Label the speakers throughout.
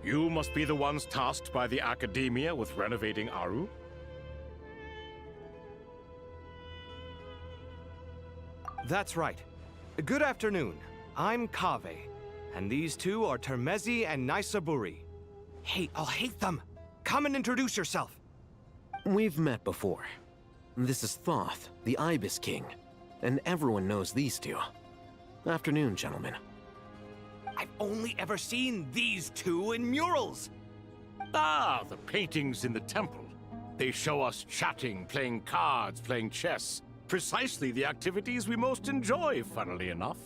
Speaker 1: You must be the ones tasked by the Academia with renovating Aaru?
Speaker 2: That's right. Good afternoon. I'm Kaveh, and these two are Termezi and Naisaburi. Hey, I'll hate them! Come and introduce yourself!
Speaker 3: We've met before. This is Thoth, the Ibis King, and everyone knows these two. Afternoon, gentlemen.
Speaker 2: I've only ever seen these two in murals!
Speaker 1: Ah, the paintings in the temple. They show us chatting, playing cards, playing chess. Precisely the activities we most enjoy, funnily enough.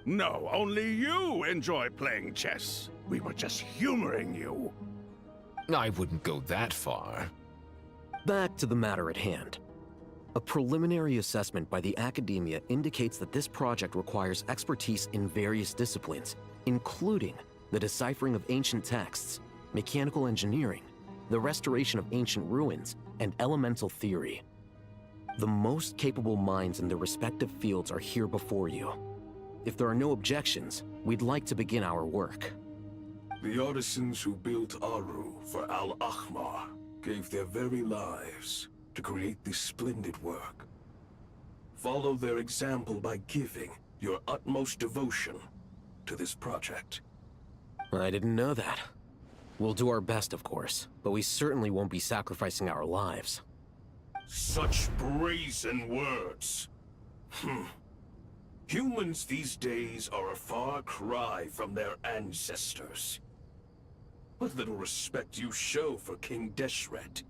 Speaker 4: No, only you enjoy playing chess. We were just humoring you.
Speaker 5: I wouldn't go that far.
Speaker 3: Back to the matter at hand. A preliminary assessment by the Academia indicates that this project requires expertise in various disciplines, including the deciphering of ancient texts, mechanical engineering, the restoration of ancient ruins, and elemental theory. The most capable minds in their respective fields are here before you. If there are no objections, we'd like to begin our work.
Speaker 6: The artisans who built Aaru for Al-Ahmar gave their very lives to create this splendid work. Follow their example by giving your utmost devotion to this project.
Speaker 3: I didn't know that. We'll do our best, of course, but we certainly won't be sacrificing our lives.
Speaker 6: Such brazen words. Humans these days are a far cry from their ancestors. What little respect you show for King Deshret.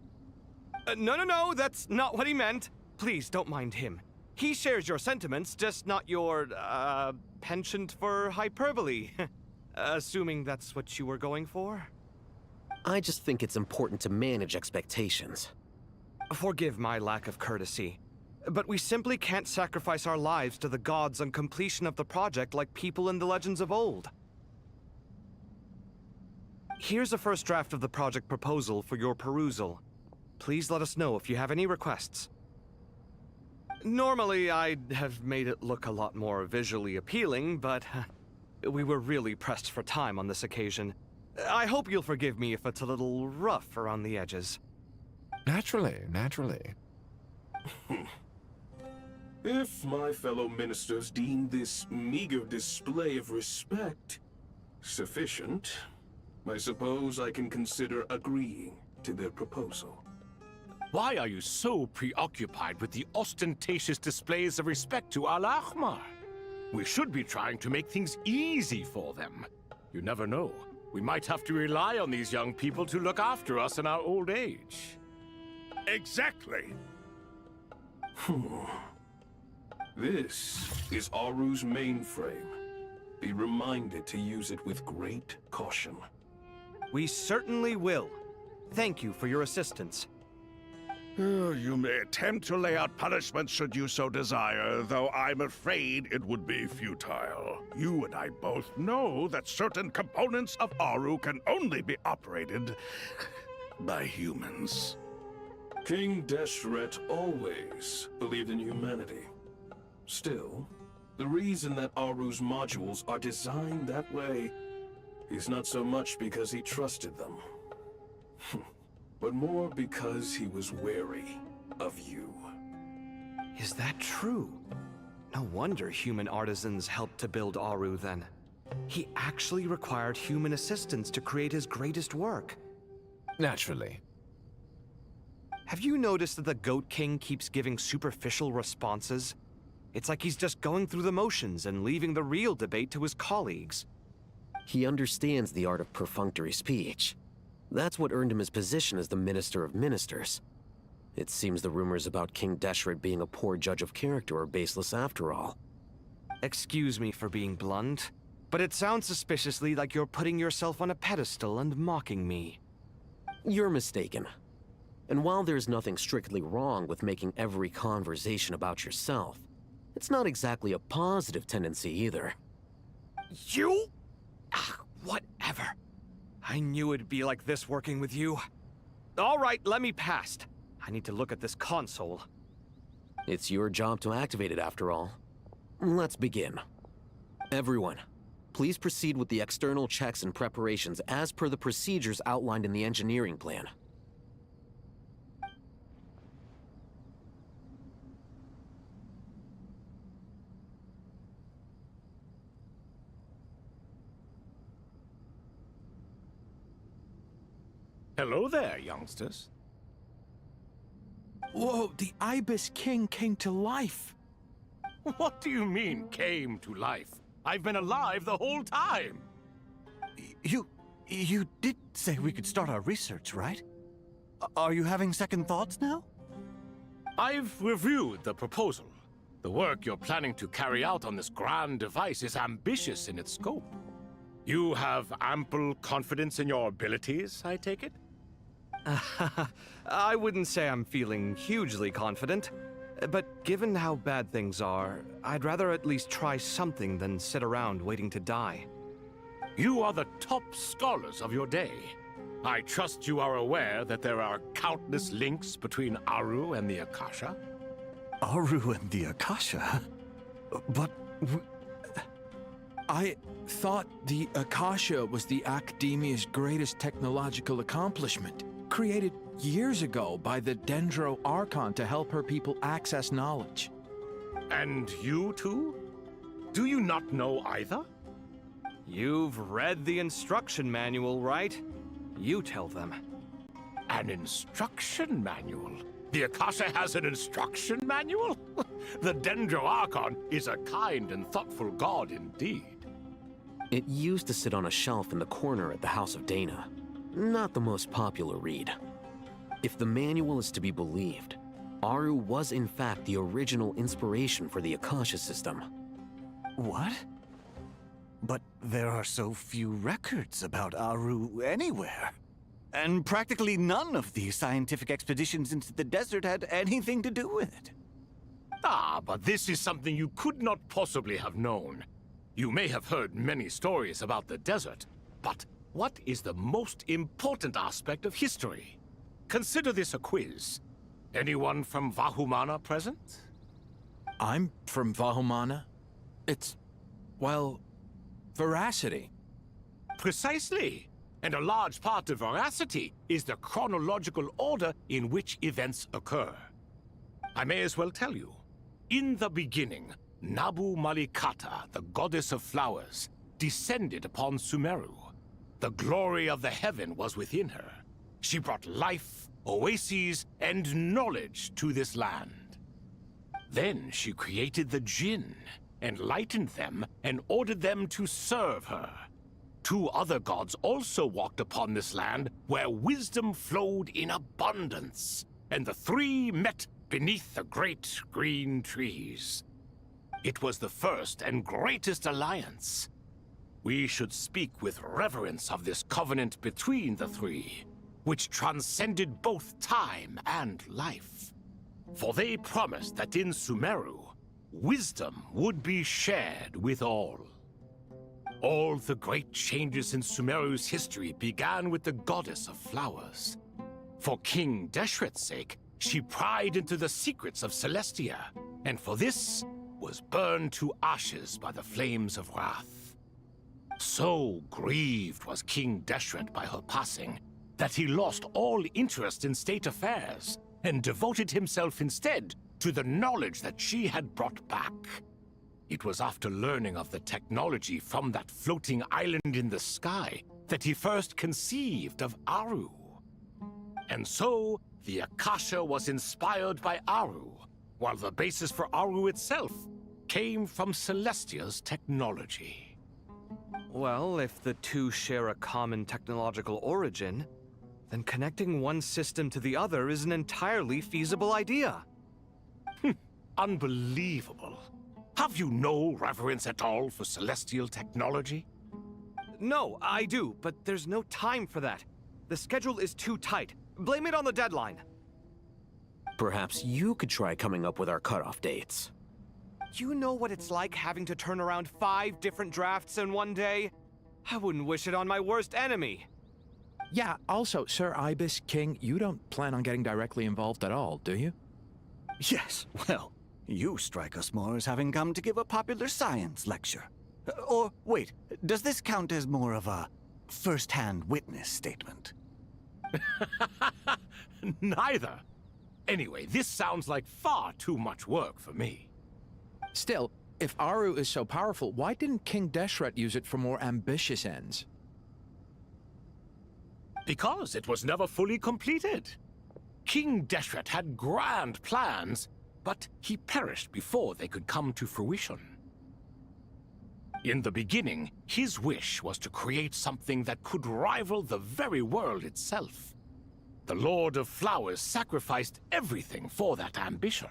Speaker 2: No, that's not what he meant. Please, don't mind him. He shares your sentiments, just not your, penchant for hyperbole. Assuming that's what you were going for?
Speaker 3: I just think it's important to manage expectations.
Speaker 2: Forgive my lack of courtesy, but we simply can't sacrifice our lives to the gods on completion of the project like people in the legends of old. Here's a first draft of the project proposal for your perusal. Please let us know if you have any requests. Normally, I'd have made it look a lot more visually appealing, but we were really pressed for time on this occasion. I hope you'll forgive me if it's a little rough around the edges.
Speaker 5: Naturally.
Speaker 6: If my fellow ministers deem this meager display of respect sufficient, I suppose I can consider agreeing to their proposal.
Speaker 1: Why are you so preoccupied with the ostentatious displays of respect to Al-Ahmar? We should be trying to make things easy for them. You never know. We might have to rely on these young people to look after us in our old age.
Speaker 4: Exactly.
Speaker 6: This is Aaru's mainframe. Be reminded to use it with great caution.
Speaker 2: We certainly will. Thank you for your assistance.
Speaker 4: You may attempt to lay out punishment should you so desire, though I'm afraid it would be futile. You and I both know that certain components of Aaru can only be operated by humans.
Speaker 6: King Deshret always believed in humanity. Still, the reason that Aaru's modules are designed that way is not so much because he trusted them, but more because he was wary of you.
Speaker 2: Is that true? No wonder human artisans helped to build Aaru then. He actually required human assistance to create his greatest work.
Speaker 5: Naturally.
Speaker 2: Have you noticed that the Goat King keeps giving superficial responses? It's like he's just going through the motions and leaving the real debate to his colleagues.
Speaker 3: He understands the art of perfunctory speech. That's what earned him his position as the Minister of Ministers. It seems the rumors about King Deshret being a poor judge of character are baseless after all.
Speaker 2: Excuse me for being blunt, but it sounds suspiciously like you're putting yourself on a pedestal and mocking me.
Speaker 3: You're mistaken. And while there's nothing strictly wrong with making every conversation about yourself, it's not exactly a positive tendency either.
Speaker 2: You? Whatever. I knew it'd be like this working with you. All right, let me past. I need to look at this console.
Speaker 3: It's your job to activate it after all. Let's begin. Everyone, Please proceed with the external checks and preparations as per the procedures outlined in the engineering plan.
Speaker 1: Hello there, youngsters.
Speaker 7: Whoa, the Ibis King came to life.
Speaker 1: What do you mean, came to life? I've been alive the whole time!
Speaker 8: You did say we could start our research, right? Are you having second thoughts now?
Speaker 1: I've reviewed the proposal. The work you're planning to carry out on this grand device is ambitious in its scope. You have ample confidence in your abilities, I take it?
Speaker 2: I wouldn't say I'm feeling hugely confident, but given how bad things are, I'd rather at least try something than sit around waiting to die.
Speaker 1: You are the top scholars of your day. I trust you are aware that there are countless links between Aaru and the Akasha?
Speaker 8: Aaru and the Akasha? But
Speaker 7: I thought the Akasha was the Academia's greatest technological accomplishment, created years ago by the Dendro Archon to help her people access knowledge.
Speaker 1: And you too? Do you not know either?
Speaker 2: You've read the instruction manual, right? You tell them.
Speaker 1: An instruction manual? The Akasha has an instruction manual? The Dendro Archon is a kind and thoughtful god indeed.
Speaker 3: It used to sit on a shelf in the corner at the House of Dana. Not the most popular read. If the manual is to be believed, Aaru was in fact the original inspiration for the Akasha system.
Speaker 8: what? But there are so few records about Aaru anywhere. And practically none of the scientific expeditions into the desert had anything to do with it.
Speaker 1: Ah, but this is something you could not possibly have known. You may have heard many stories about the desert, but what is the most important aspect of history? Consider this a quiz. Anyone from Vahumana present?
Speaker 7: I'm from Vahumana. It's, well, veracity.
Speaker 1: Precisely. And a large part of veracity is the chronological order in which events occur. I may as well tell you. In the beginning, Nabu Malikata, the goddess of flowers, descended upon Sumeru. The glory of the heaven was within her. She brought life, oases, and knowledge to this land. Then she created the Jinn, enlightened them, and ordered them to serve her. Two other gods also walked upon this land where wisdom flowed in abundance, and the three met beneath the great green trees. It was the first and greatest alliance. We should speak with reverence of this covenant between the three, which transcended both time and life. For they promised that in Sumeru, wisdom would be shared with all. All the great changes in Sumeru's history began with the goddess of flowers. For King Deshret's sake, she pried into the secrets of Celestia, and for this was burned to ashes by the flames of wrath. So grieved was King Deshret by her passing that he lost all interest in state affairs and devoted himself instead to the knowledge that she had brought back. It was after learning of the technology from that floating island in the sky that he first conceived of Aaru. And so, the Akasha was inspired by Aaru, while the basis for Aaru itself came from Celestia's technology.
Speaker 2: Well, if the two share a common technological origin, then connecting one system to the other is an entirely feasible idea.
Speaker 1: Unbelievable. Have you no reverence at all for celestial technology?
Speaker 2: No, I do, but there's no time for that. The schedule is too tight. Blame it on the deadline.
Speaker 3: Perhaps you could try coming up with our cutoff dates.
Speaker 2: You know what it's like having to turn around 5 different drafts in one day? I wouldn't wish it on my worst enemy.
Speaker 7: Yeah, also, Sir Ibis King, you don't plan on getting directly involved at all, do you?
Speaker 8: Yes, well, you strike us more as having come to give a popular science lecture. Or, wait, does this count as more of a first-hand witness statement?
Speaker 1: Neither. Anyway, this sounds like far too much work for me.
Speaker 7: Still, if Aaru is so powerful, why didn't King Deshret use it for more ambitious ends?
Speaker 1: Because it was never fully completed. King Deshret had grand plans, but he perished before they could come to fruition. In the beginning, his wish was to create something that could rival the very world itself. The Lord of Flowers sacrificed everything for that ambition.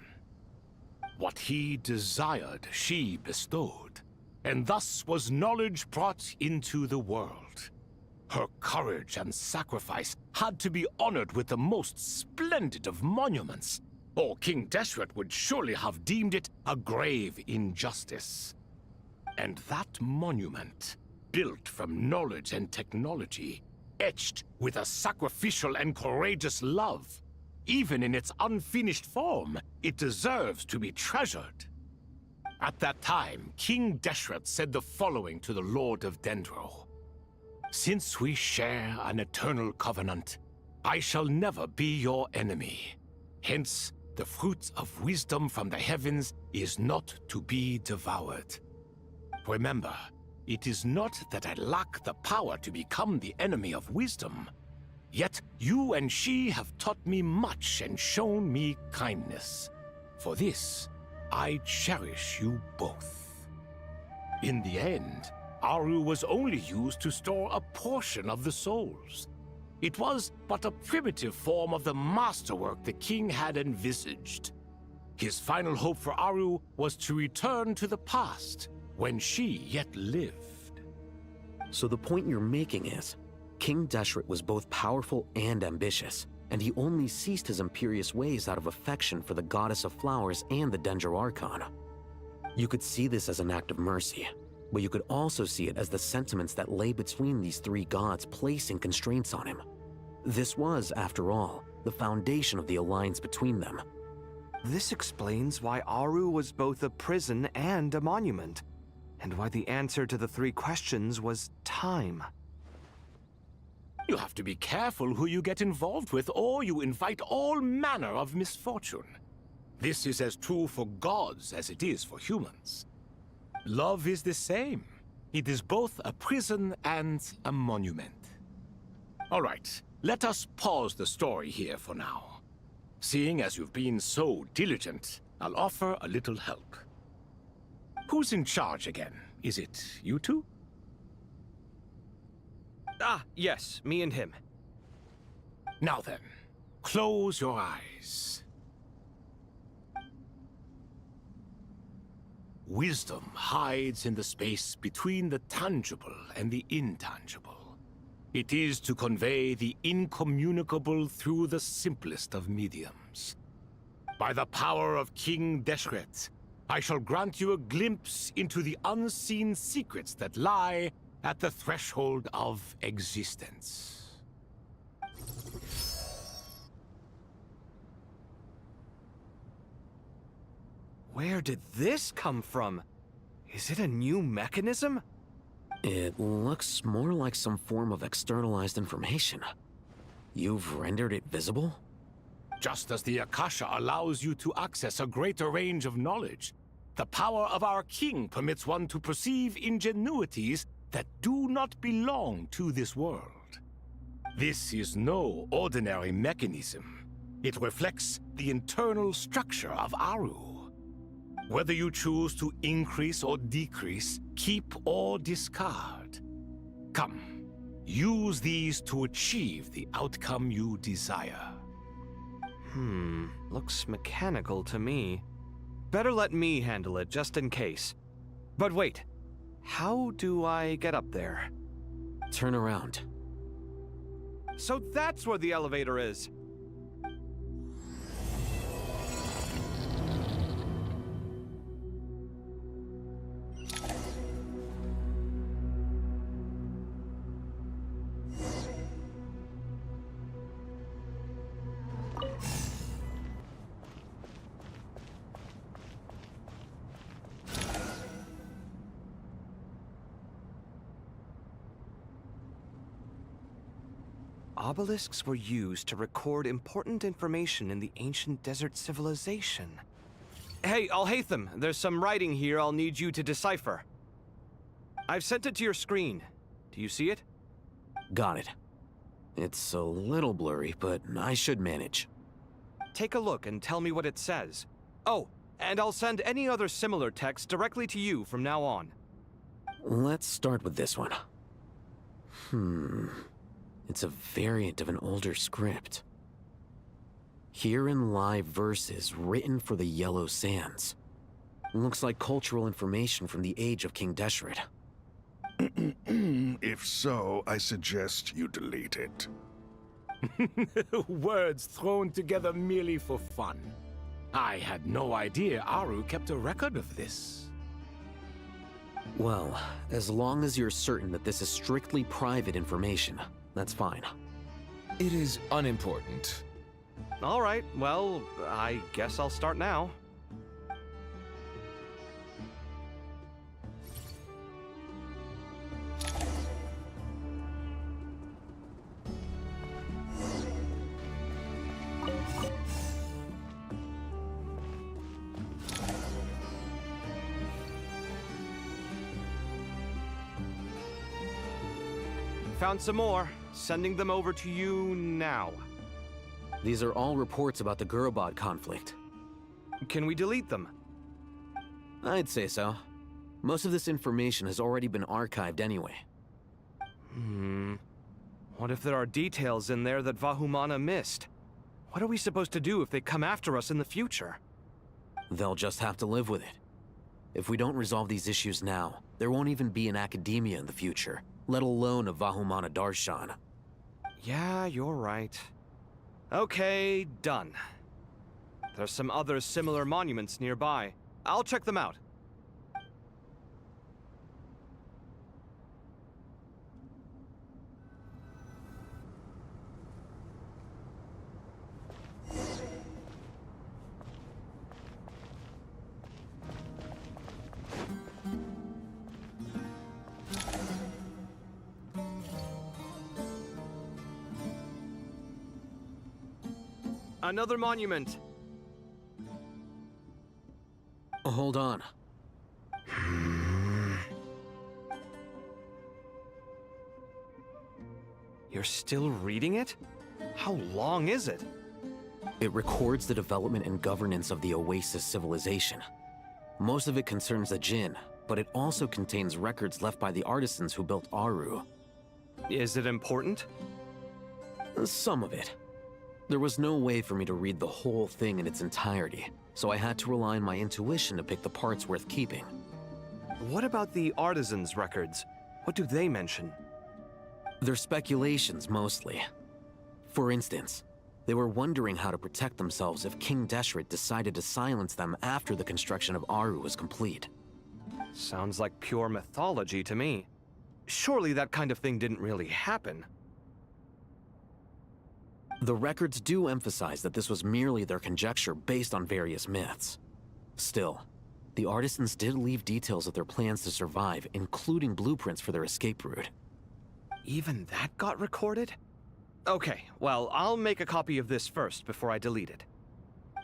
Speaker 1: What he desired, she bestowed, and thus was knowledge brought into the world. Her courage and sacrifice had to be honored with the most splendid of monuments, or King Deshret would surely have deemed it a grave injustice. And that monument, built from knowledge and technology, etched with a sacrificial and courageous love, even in its unfinished form, it deserves to be treasured. At that time, King Deshret said the following to the Lord of Dendro. Since we share an eternal covenant, I shall never be your enemy. Hence, the fruit of wisdom from the heavens is not to be devoured. Remember, it is not that I lack the power to become the enemy of wisdom. Yet you and she have taught me much and shown me kindness. For this, I cherish you both. In the end, Aaru was only used to store a portion of the souls. It was but a primitive form of the masterwork the king had envisaged. His final hope for Aaru was to return to the past, when she yet lived.
Speaker 3: So the point you're making is, King Deshret was both powerful and ambitious, and he only ceased his imperious ways out of affection for the Goddess of Flowers and the Dendro Archon. You could see this as an act of mercy, but you could also see it as the sentiments that lay between these three gods placing constraints on him. This was, after all, the foundation of the alliance between them.
Speaker 2: This explains why Aaru was both a prison and a monument, and why the answer to the three questions was time.
Speaker 1: You have to be careful who you get involved with, or you invite all manner of misfortune. This is as true for gods as it is for humans. Love is the same. It is both a prison and a monument. All right, let us pause the story here for now. Seeing as you've been so diligent, I'll offer a little help. Who's in charge again? Is it you two?
Speaker 2: Ah, yes, me and him.
Speaker 1: Now then, close your eyes. Wisdom hides in the space between the tangible and the intangible. It is to convey the incommunicable through the simplest of mediums. By the power of King Deshret, I shall grant you a glimpse into the unseen secrets that lie at the threshold of existence.
Speaker 2: Where did this come from? Is it a new mechanism?
Speaker 3: It looks more like some form of externalized information. You've rendered it visible?
Speaker 1: Just as the Akasha allows you to access a greater range of knowledge, the power of our king permits one to perceive ingenuities that do not belong to this world. This is no ordinary mechanism. It reflects the internal structure of Aaru. Whether you choose to increase or decrease, keep or discard. Come, use these to achieve the outcome you desire.
Speaker 2: Looks mechanical to me. Better let me handle it, just in case. But wait, how do I get up there?
Speaker 3: Turn around.
Speaker 2: So that's where the elevator is! Obelisks were used to record important information in the ancient desert civilization. Hey, Alhaitham, there's some writing here I'll need you to decipher. I've sent it to your screen. Do you see it?
Speaker 3: Got it. It's a little blurry, but I should manage.
Speaker 2: Take a look and tell me what it says. Oh, and I'll send any other similar text directly to you from now on.
Speaker 3: Let's start with this one. It's a variant of an older script. Herein lie verses written for the Yellow Sands. Looks like cultural information from the age of King Deshret.
Speaker 4: If so, I suggest you delete it.
Speaker 1: Words thrown together merely for fun. I had no idea Aaru kept a record of this.
Speaker 3: Well, as long as you're certain that this is strictly private information, that's fine.
Speaker 5: It is unimportant.
Speaker 2: All right, well, I guess I'll start now. Found some more. Sending them over to you now.
Speaker 3: These are all reports about the Gurubad conflict.
Speaker 2: Can we delete them?
Speaker 3: I'd say so. Most of this information has already been archived anyway.
Speaker 2: What if there are details in there that Vahumana missed? What are we supposed to do if they come after us in the future?
Speaker 3: They'll just have to live with it. If we don't resolve these issues now, there won't even be an academia in the future, let alone a Vahumana Darshan.
Speaker 2: Yeah, you're right. Okay, done. There's some other similar monuments nearby. I'll check them out. Another monument.
Speaker 3: Hold on.
Speaker 2: You're still reading it? How long is it?
Speaker 3: It records the development and governance of the Oasis civilization. Most of it concerns the Jinn, but it also contains records left by the artisans who built Aaru.
Speaker 2: Is it important?
Speaker 3: Some of it. There was no way for me to read the whole thing in its entirety, so I had to rely on my intuition to pick the parts worth keeping.
Speaker 2: What about the artisans' records? What do they mention?
Speaker 3: They're speculations, mostly. For instance, they were wondering how to protect themselves if King Deshret decided to silence them after the construction of Aaru was complete.
Speaker 2: Sounds like pure mythology to me. Surely that kind of thing didn't really happen.
Speaker 3: The records do emphasize that this was merely their conjecture based on various myths. Still, the artisans did leave details of their plans to survive, including blueprints for their escape route.
Speaker 2: Even that got recorded? Okay, well, I'll make a copy of this first before I delete it.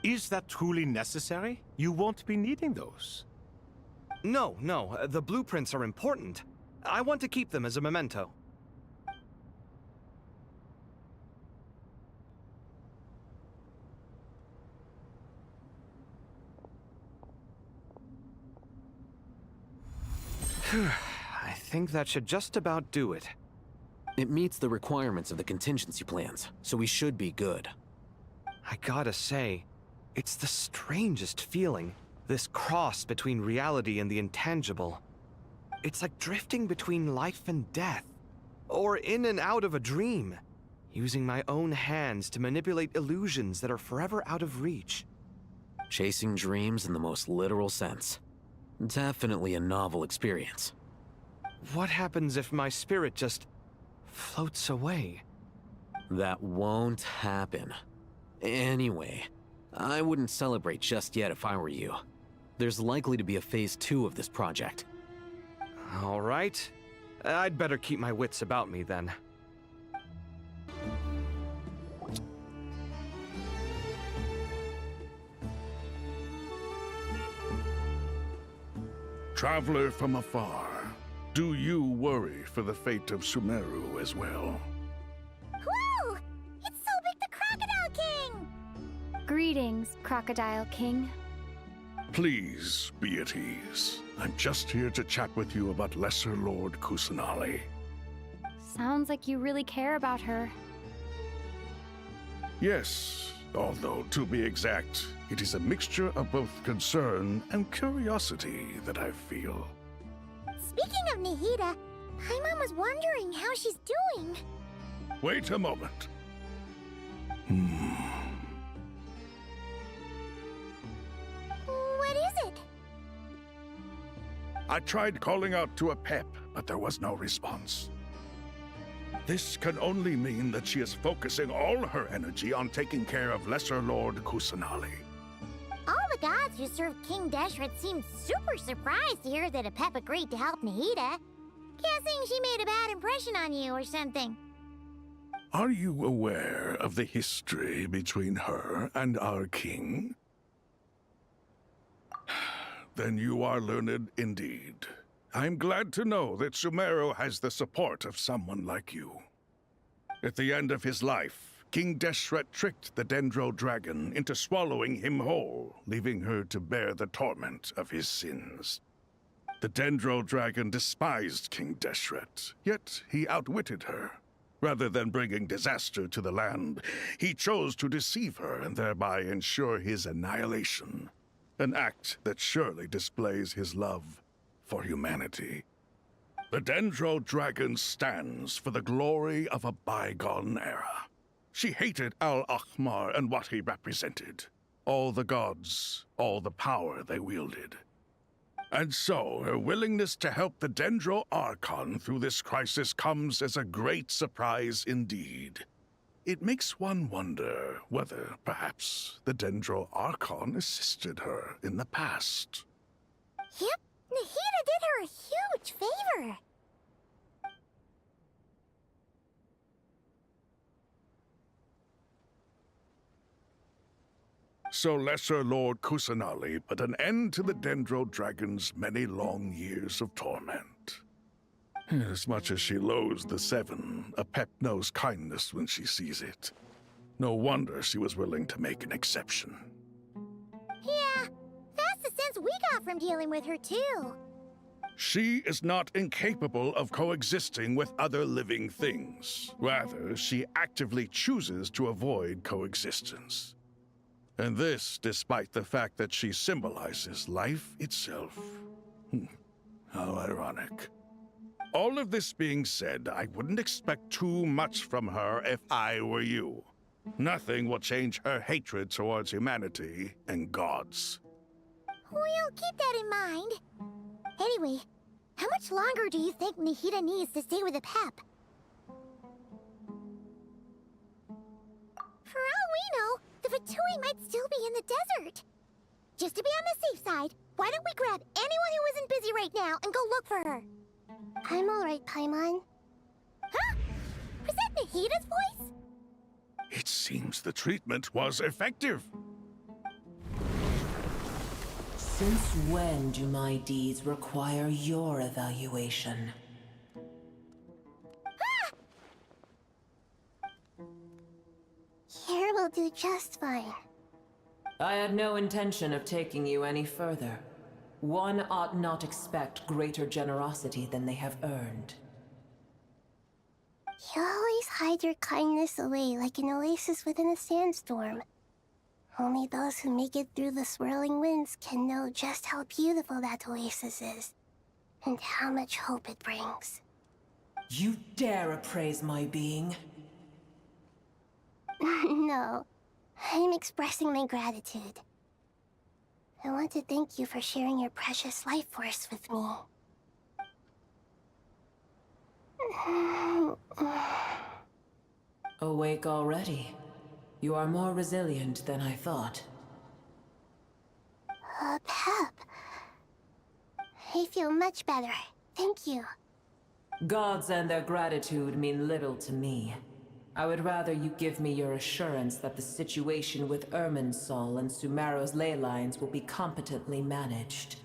Speaker 1: Is that truly necessary? You won't be needing those.
Speaker 2: No, the blueprints are important. I want to keep them as a memento. I think that should just about do it.
Speaker 3: It meets the requirements of the contingency plans, so we should be good.
Speaker 2: I gotta say, it's the strangest feeling, this cross between reality and the intangible. It's like drifting between life and death, or in and out of a dream, using my own hands to manipulate illusions that are forever out of reach.
Speaker 3: Chasing dreams in the most literal sense. Definitely a novel experience.
Speaker 2: What happens if my spirit just floats away?
Speaker 3: That won't happen. Anyway, I wouldn't celebrate just yet if I were you. There's likely to be a phase 2 of this project.
Speaker 2: All right. I'd better keep my wits about me then.
Speaker 4: Traveler from afar, do you worry for the fate of Sumeru as well?
Speaker 9: Whoa! It's so big the Crocodile King! Greetings, Crocodile King.
Speaker 4: Please be at ease. I'm just here to chat with you about Lesser Lord Kusanali.
Speaker 9: Sounds like you really care about her.
Speaker 4: Yes, although to be exact, it is a mixture of both concern and curiosity that I feel.
Speaker 9: Speaking of Nahida, Paimon was wondering how she's doing.
Speaker 4: Wait a moment.
Speaker 9: What is it?
Speaker 4: I tried calling out to a pep, but there was no response. This can only mean that she is focusing all her energy on taking care of Lesser Lord Kusanali.
Speaker 9: All the gods who served King Deshret seemed super surprised to hear that a pep agreed to help Nahida. Guessing she made a bad impression on you or something.
Speaker 4: Are you aware of the history between her and our king? Then you are learned indeed. I'm glad to know that Sumeru has the support of someone like you. At the end of his life, King Deshret tricked the Dendro Dragon into swallowing him whole, leaving her to bear the torment of his sins. The Dendro Dragon despised King Deshret, yet he outwitted her. Rather than bringing disaster to the land, he chose to deceive her and thereby ensure his annihilation. An act that surely displays his love for humanity. The Dendro Dragon stands for the glory of a bygone era. She hated Al-Ahmar and what he represented. All the gods, all the power they wielded. And so, her willingness to help the Dendro Archon through this crisis comes as a great surprise indeed. It makes one wonder whether, perhaps, the Dendro Archon assisted her in the past.
Speaker 9: Yep, Nahida did her a huge favor.
Speaker 4: So Lesser Lord Kusanali put an end to the Dendro Dragon's many long years of torment. As much as she loathes the Seven, a pep knows kindness when she sees it. No wonder she was willing to make an exception.
Speaker 9: Yeah, that's the sense we got from dealing with her, too.
Speaker 4: She is not incapable of coexisting with other living things. Rather, she actively chooses to avoid coexistence. And this despite the fact that she symbolizes life itself. How ironic. All of this being said, I wouldn't expect too much from her if I were you. Nothing will change her hatred towards humanity and gods.
Speaker 9: We'll keep that in mind. Anyway, how much longer do you think Nahida needs to stay with the pep? For all we know, the Fatui might still be in the desert. Just to be on the safe side, why don't we grab anyone who isn't busy right now and go look for her? I'm alright, Paimon. Huh? Was that Nahida's voice?
Speaker 4: It seems the treatment was effective.
Speaker 10: Since when do my deeds require your evaluation?
Speaker 9: Here will do just fine.
Speaker 10: I had no intention of taking you any further. One ought not expect greater generosity than they have earned.
Speaker 9: You always hide your kindness away like an oasis within a sandstorm. Only those who make it through the swirling winds can know just how beautiful that oasis is, and how much hope it brings.
Speaker 10: You dare appraise my being?
Speaker 9: No, I'm expressing my gratitude. I want to thank you for sharing your precious life force with me.
Speaker 10: Awake already? You are more resilient than I thought.
Speaker 9: Pep. I feel much better. Thank you.
Speaker 10: Gods and their gratitude mean little to me. I would rather you give me your assurance that the situation with Irminsul and Sumeru's ley lines will be competently managed.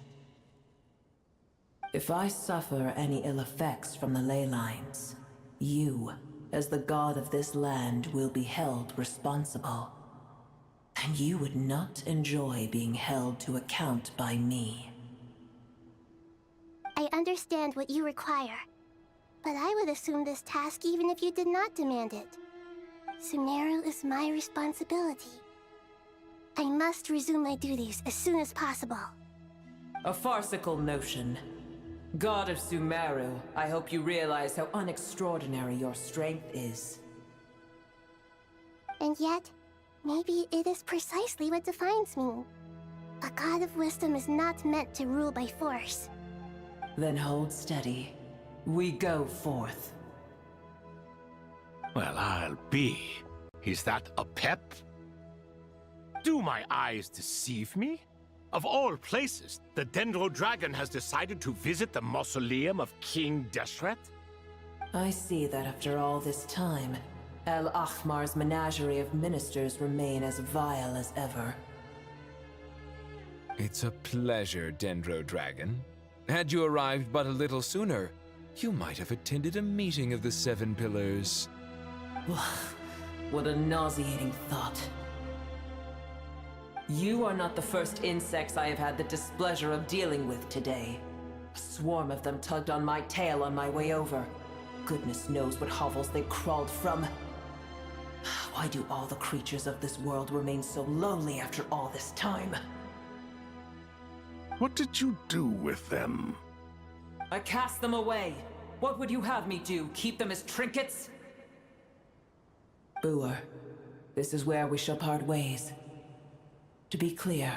Speaker 10: If I suffer any ill effects from the ley lines, you, as the god of this land, will be held responsible. And you would not enjoy being held to account by me.
Speaker 9: I understand what you require, but I would assume this task even if you did not demand it. Sumeru is my responsibility. I must resume my duties as soon as possible.
Speaker 10: A farcical notion. God of Sumeru, I hope you realize how unextraordinary your strength is.
Speaker 9: And yet, maybe it is precisely what defines me. A god of wisdom is not meant to rule by force.
Speaker 10: Then hold steady. We go forth.
Speaker 1: Well, I'll be. Is that a pep? Do my eyes deceive me? Of all places, the Dendro Dragon has decided to visit the mausoleum of King Deshret?
Speaker 10: I see that after all this time, El Ahmar's menagerie of ministers remain as vile as ever.
Speaker 5: It's a pleasure, Dendro Dragon. Had you arrived but a little sooner, you might have attended a meeting of the Seven Pillars.
Speaker 10: What a nauseating thought. You are not the first insects I have had the displeasure of dealing with today. A swarm of them tugged on my tail on my way over. Goodness knows what hovels they crawled from. Why do all the creatures of this world remain so lowly after all this time?
Speaker 4: What did you do with them?
Speaker 10: I cast them away. What would you have me do? Keep them as trinkets? Boer, this is where we shall part ways. To be clear,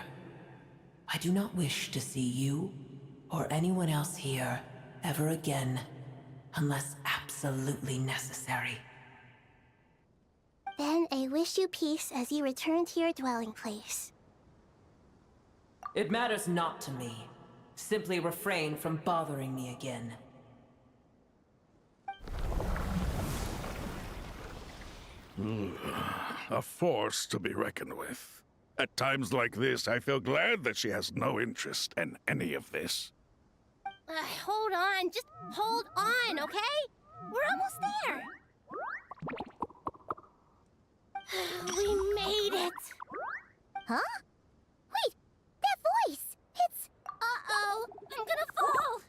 Speaker 10: I do not wish to see you or anyone else here ever again, unless absolutely necessary.
Speaker 9: Then I wish you peace as you return to your dwelling place.
Speaker 10: It matters not to me. Simply refrain from bothering me again.
Speaker 4: A force to be reckoned with. At times like this, I feel glad that she has no interest in any of this.
Speaker 9: Hold on, just hold on, okay? We're almost there. We made it. Huh? Wait, that voice! It's... Uh-oh, I'm gonna fall!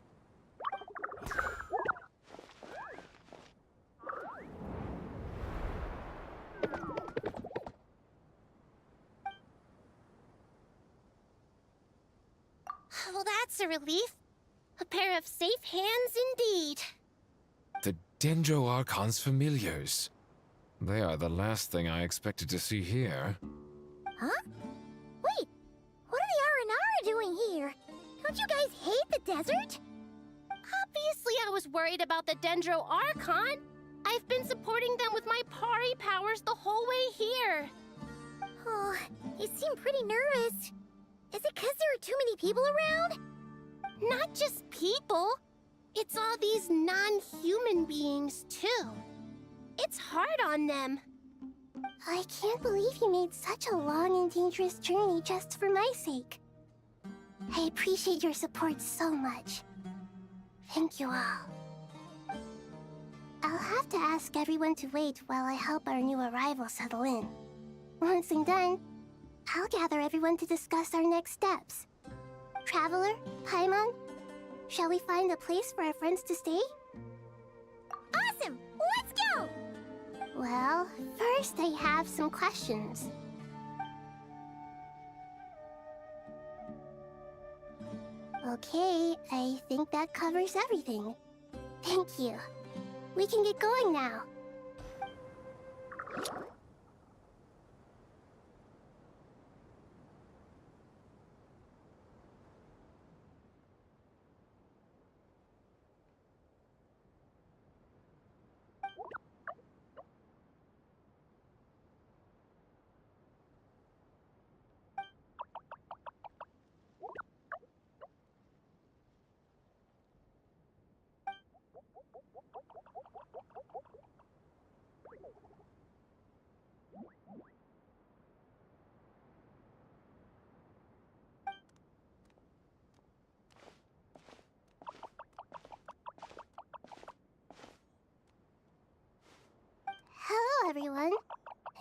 Speaker 9: Well, that's a relief. A pair of safe hands indeed.
Speaker 5: The Dendro Archon's familiars. They are the last thing I expected to see here.
Speaker 9: Huh? Wait, what are the Aranara doing here? Don't you guys hate the desert? Obviously I was worried about the Dendro Archon. I've been supporting them with my Pari powers the whole way here. Oh, you seem pretty nervous. Is it because there are too many people around? Not just people. It's all these non-human beings, too. It's hard on them. I can't believe you made such a long and dangerous journey just for my sake. I appreciate your support so much. Thank you all. I'll have to ask everyone to wait while I help our new arrival settle in. Once I'm done, I'll gather everyone to discuss our next steps. Traveler, Paimon, shall we find a place for our friends to stay? Awesome! Let's go! Well, first I have some questions. Okay, I think that covers everything. Thank you. We can get going now.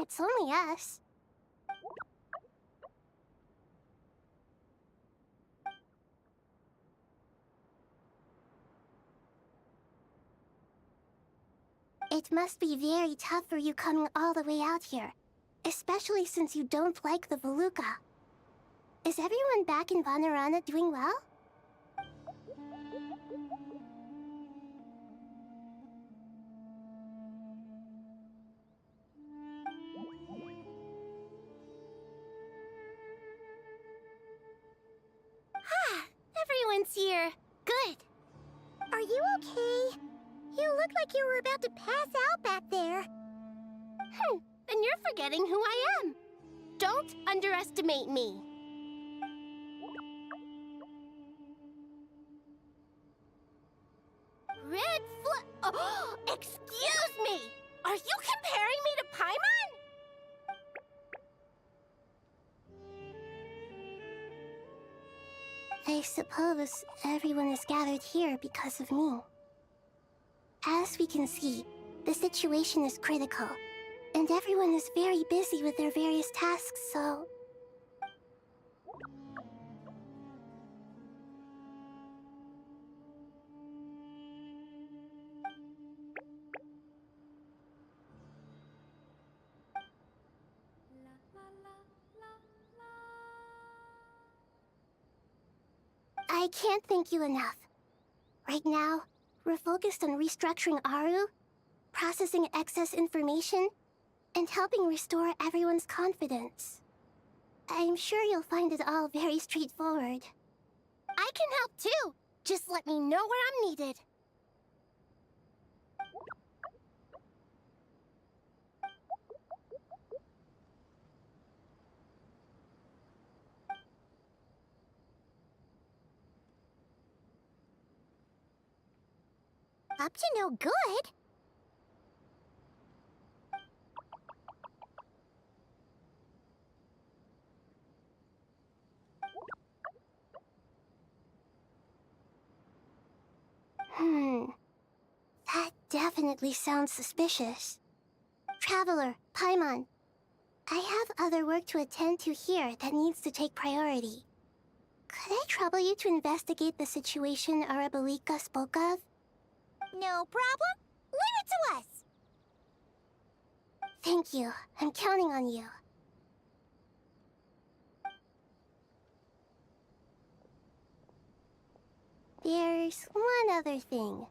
Speaker 9: It's only us. It must be very tough for you coming all the way out here, especially since you don't like the Voluka. Is everyone back in Vanarana doing well? Everyone's here. Good. Are you okay? You look like you were about to pass out back there. Then you're forgetting who I am. Don't underestimate me. Red Oh, excuse me! Are you comparing me to Paimon? I suppose everyone is gathered here because of me. As we can see, the situation is critical, and everyone is very busy with their various tasks, so... I can't thank you enough. Right now, we're focused on restructuring Aaru, processing excess information, and helping restore everyone's confidence. I'm sure you'll find it all very straightforward. I can help too! Just let me know where I'm needed. Up to no good? That definitely sounds suspicious. Traveler, Paimon, I have other work to attend to here that needs to take priority. Could I trouble you to investigate the situation Arabalika spoke of? No problem. Leave it to us! Thank you. I'm counting on you. There's one other thing.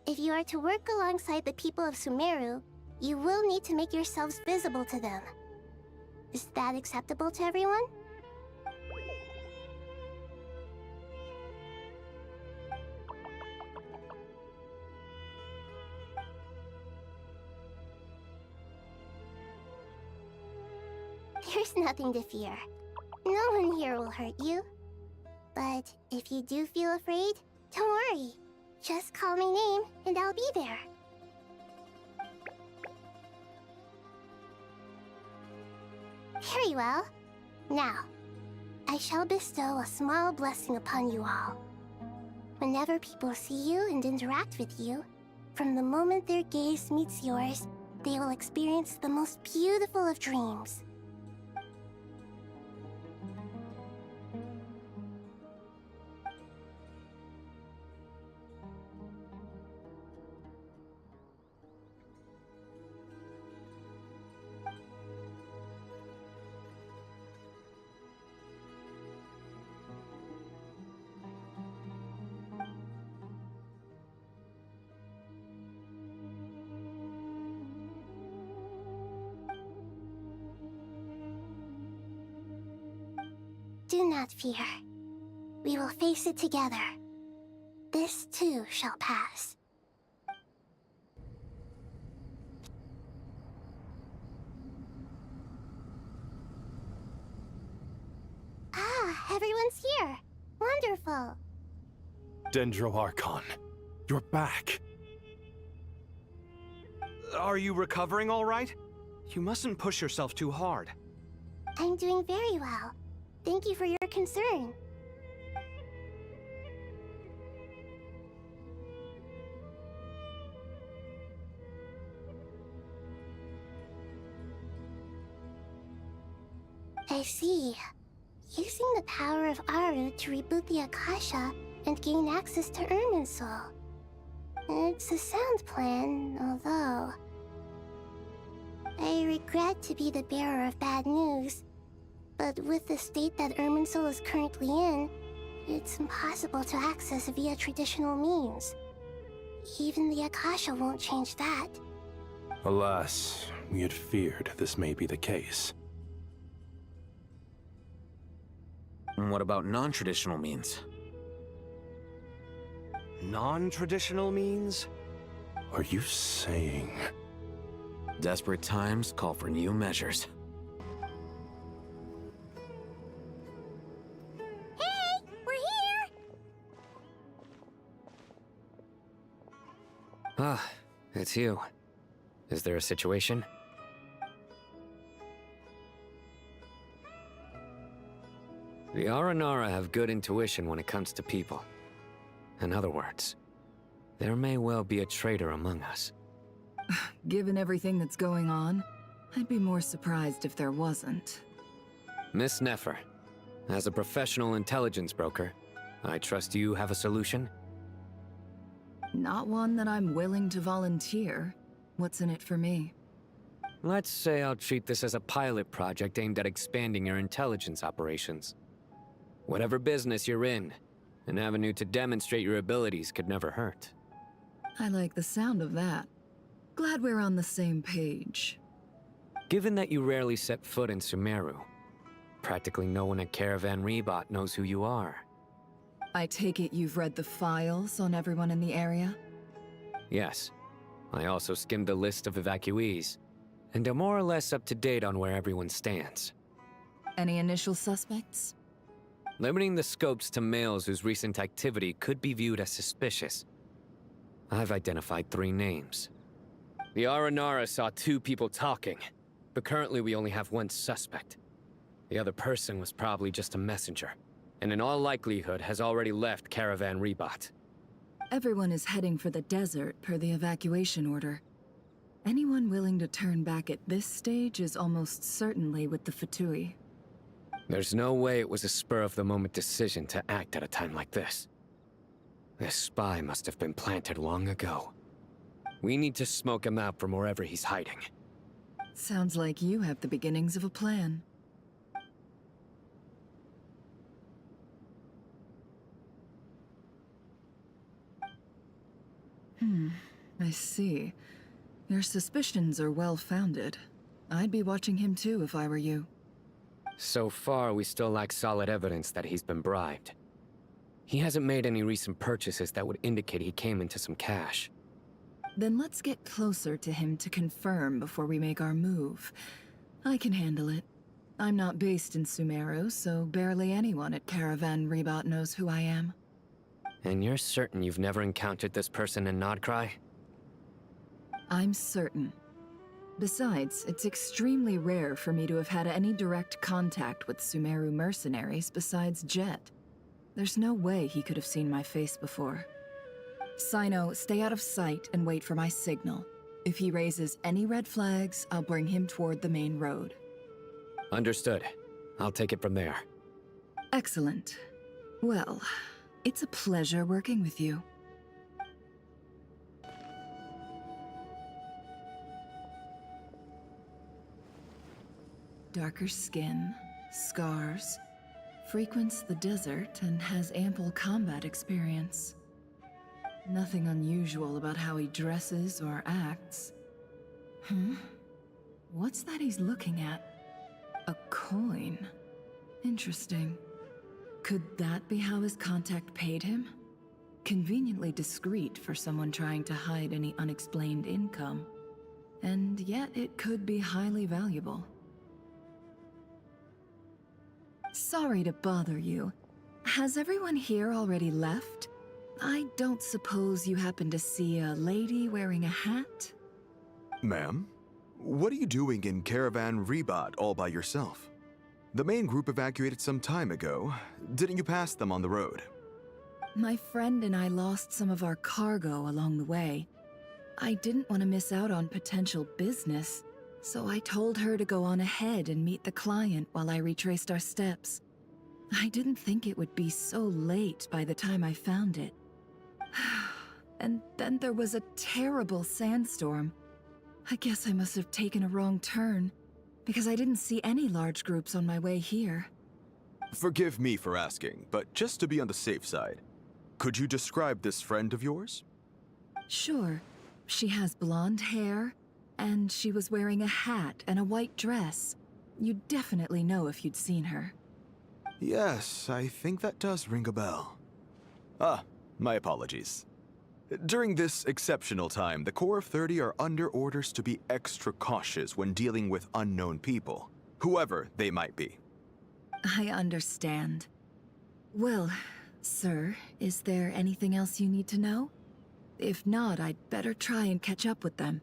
Speaker 9: If you are to work alongside the people of Sumeru, you will need to make yourselves visible to them. Is that acceptable to everyone? There's nothing to fear. No one here will hurt you. But if you do feel afraid, don't worry. Just call my name and I'll be there. Very well. Now, I shall bestow a small blessing upon you all. Whenever people see you and interact with you, from the moment their gaze meets yours, they will experience the most beautiful of dreams. Do not fear. We will face it together. This too shall pass. Ah, everyone's here. Wonderful.
Speaker 2: Dendro Archon, you're back. Are you recovering all right? You mustn't push yourself too hard.
Speaker 9: I'm doing very well. Thank you for your concern. I see. Using the power of Aaru to reboot the Akasha and gain access to Irminsul. It's a sound plan, although... I regret to be the bearer of bad news, but with the state that Irminsul is currently in, it's impossible to access via traditional means. Even the Akasha won't change that.
Speaker 6: Alas, we had feared this may be the case.
Speaker 3: And what about non-traditional means?
Speaker 2: Non-traditional means?
Speaker 6: Are you saying...
Speaker 3: Desperate times call for new measures.
Speaker 9: Hey! We're here!
Speaker 11: Ah, it's you. Is there a situation? The Aranara have good intuition when it comes to people. In other words, there may well be a traitor among us.
Speaker 12: Given everything that's going on, I'd be more surprised if there wasn't.
Speaker 11: Miss Nefer, as a professional intelligence broker, I trust you have a solution?
Speaker 12: Not one that I'm willing to volunteer. What's in it for me?
Speaker 11: Let's say I'll treat this as a pilot project aimed at expanding your intelligence operations. Whatever business you're in, an avenue to demonstrate your abilities could never hurt.
Speaker 12: I like the sound of that. Glad we're on the same page.
Speaker 11: Given that you rarely set foot in Sumeru, practically no one at Caravan Rebot knows who you are.
Speaker 12: I take it you've read the files on everyone in the area?
Speaker 11: Yes. I also skimmed the list of evacuees, and am more or less up to date on where everyone stands.
Speaker 12: Any initial suspects?
Speaker 11: Limiting the scopes to males whose recent activity could be viewed as suspicious. I've identified 3 names. The Aranara saw 2 people talking, but currently we only have 1 suspect. The other person was probably just a messenger, and in all likelihood has already left Caravan Rebot.
Speaker 12: Everyone is heading for the desert per the evacuation order. Anyone willing to turn back at this stage is almost certainly with the Fatui.
Speaker 11: There's no way it was a spur-of-the-moment decision to act at a time like this. This spy must have been planted long ago. We need to smoke him out from wherever he's hiding.
Speaker 12: Sounds like you have the beginnings of a plan. I see. Your suspicions are well-founded. I'd be watching him too if I were you.
Speaker 11: So far, we still lack solid evidence that he's been bribed. He hasn't made any recent purchases that would indicate he came into some cash.
Speaker 12: Then let's get closer to him to confirm before we make our move. I can handle it. I'm not based in Sumeru, so barely anyone at Caravan Rebot knows who I am.
Speaker 11: And you're certain you've never encountered this person in Nodcry?
Speaker 12: I'm certain. Besides, it's extremely rare for me to have had any direct contact with Sumeru mercenaries besides Jet. There's no way he could have seen my face before. Sino, stay out of sight and wait for my signal. If he raises any red flags, I'll bring him toward the main road.
Speaker 11: Understood. I'll take it from there.
Speaker 12: Excellent. Well, it's a pleasure working with you. Darker skin, scars, frequents the desert and has ample combat experience. Nothing unusual about how he dresses or acts. What's that he's looking at? A coin. Interesting. Could that be how his contact paid him? Conveniently discreet for someone trying to hide any unexplained income. And yet it could be highly valuable. Sorry to bother you. Has everyone here already left? I don't suppose you happen to see a lady wearing a hat?
Speaker 13: Ma'am, what are you doing in Caravan Rebot all by yourself? The main group evacuated some time ago. Didn't you pass them on the road?
Speaker 12: My friend and I lost some of our cargo along the way. I didn't want to miss out on potential business, So I told her to go on ahead and meet the client while I retraced our steps. I didn't think it would be so late by the time I found it. And then there was a terrible sandstorm. I guess I must have taken a wrong turn, because I didn't see any large groups on my way here.
Speaker 13: Forgive me for asking, but just to be on the safe side, could you describe this friend of yours?
Speaker 12: Sure. She has blonde hair, and she was wearing a hat and a white dress. You'd definitely know if you'd seen her.
Speaker 13: Yes, I think that does ring a bell. My apologies. During this exceptional time, the Corps of 30 are under orders to be extra cautious when dealing with unknown people, whoever they might be.
Speaker 12: I understand. Well, sir, is there anything else you need to know? If not, I'd better try and catch up with them.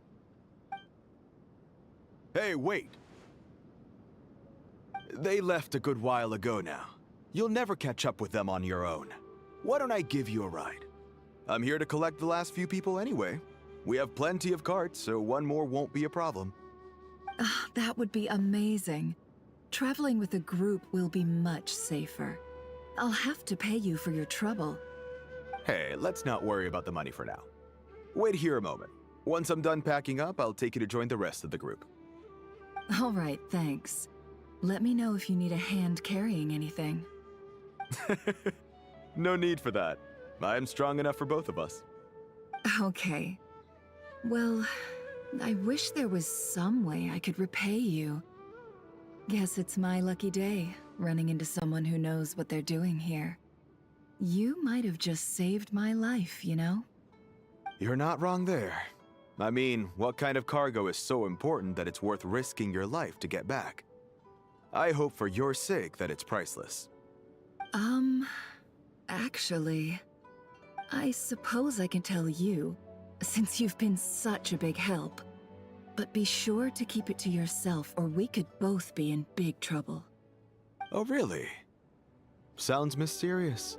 Speaker 13: Hey, wait! They left a good while ago now. You'll never catch up with them on your own. Why don't I give you a ride? I'm here to collect the last few people anyway. We have plenty of carts, so one more won't be a problem.
Speaker 12: That would be amazing. Traveling with a group will be much safer. I'll have to pay you for your trouble.
Speaker 13: Hey, let's not worry about the money for now. Wait here a moment. Once I'm done packing up, I'll take you to join the rest of the group.
Speaker 12: All right, thanks. Let me know if you need a hand carrying anything.
Speaker 13: No need for that. I'm strong enough for both of us.
Speaker 12: Okay. Well, I wish there was some way I could repay you. Guess it's my lucky day, running into someone who knows what they're doing here. You might have just saved my life, you know?
Speaker 13: You're not wrong there. I mean, what kind of cargo is so important that it's worth risking your life to get back? I hope for your sake that it's priceless.
Speaker 12: Actually, I suppose I can tell you, since you've been such a big help. But be sure to keep it to yourself, or we could both be in big trouble.
Speaker 13: Oh, really? Sounds mysterious.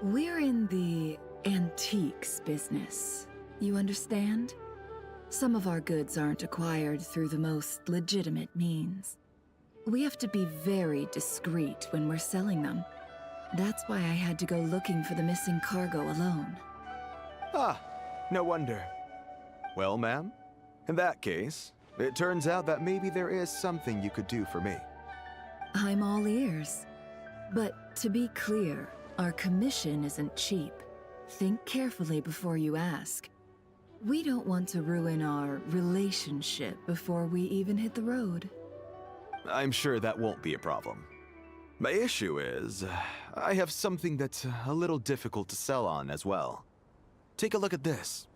Speaker 12: We're in the antiques business. You understand? Some of our goods aren't acquired through the most legitimate means. We have to be very discreet when we're selling them. That's why I had to go looking for the missing cargo alone.
Speaker 13: No wonder. Well, ma'am, in that case, it turns out that maybe there is something you could do for me.
Speaker 12: I'm all ears. But to be clear, our commission isn't cheap. Think carefully before you ask. We don't want to ruin our relationship before we even hit the road.
Speaker 13: I'm sure that won't be a problem. My issue is, I have something that's a little difficult to sell on as well. Take a look at this.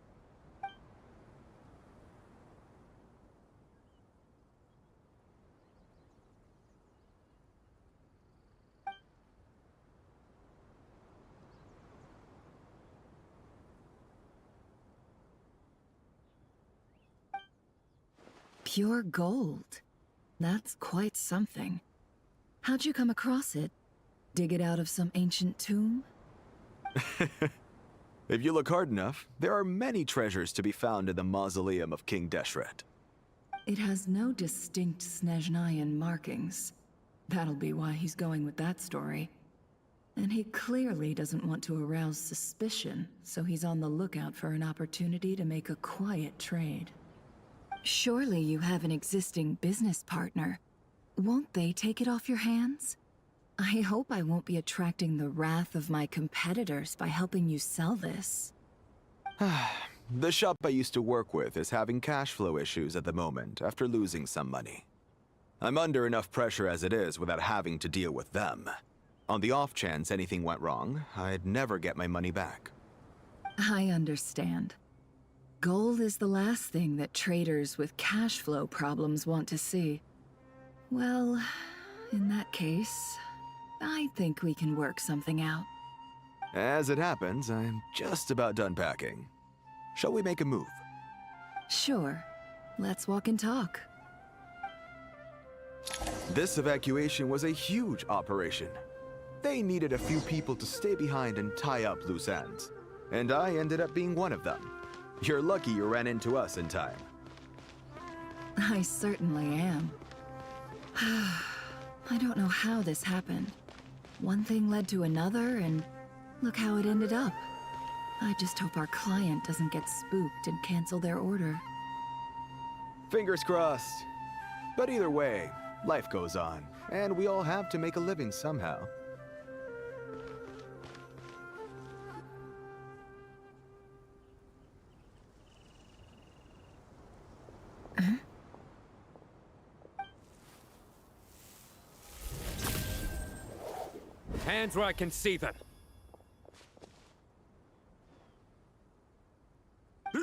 Speaker 12: Pure gold. That's quite something. How'd you come across it? Dig it out of some ancient tomb?
Speaker 13: If you look hard enough, there are many treasures to be found in the mausoleum of King Deshret.
Speaker 12: It has no distinct Snezhnayan markings. That'll be why he's going with that story. And he clearly doesn't want to arouse suspicion, so he's on the lookout for an opportunity to make a quiet trade. Surely you have an existing business partner. Won't they take it off your hands? I hope I won't be attracting the wrath of my competitors by helping you sell this.
Speaker 13: The shop I used to work with is having cash flow issues at the moment after losing some money. I'm under enough pressure as it is without having to deal with them. On the off chance anything went wrong, I'd never get my money back.
Speaker 12: I understand. Gold is the last thing that traders with cash flow problems want to see. Well, in that case, I think we can work something out.
Speaker 13: As it happens, I'm just about done packing. Shall we make a move?
Speaker 12: Sure. Let's walk and talk.
Speaker 13: This evacuation was a huge operation. They needed a few people to stay behind and tie up loose ends. And I ended up being one of them. You're lucky you ran into us in time.
Speaker 12: I certainly am. I don't know how this happened. One thing led to another, and look how it ended up. I just hope our client doesn't get spooked and cancel their order.
Speaker 13: Fingers crossed. But either way, life goes on, and we all have to make a living somehow.
Speaker 11: Hands where I can see them.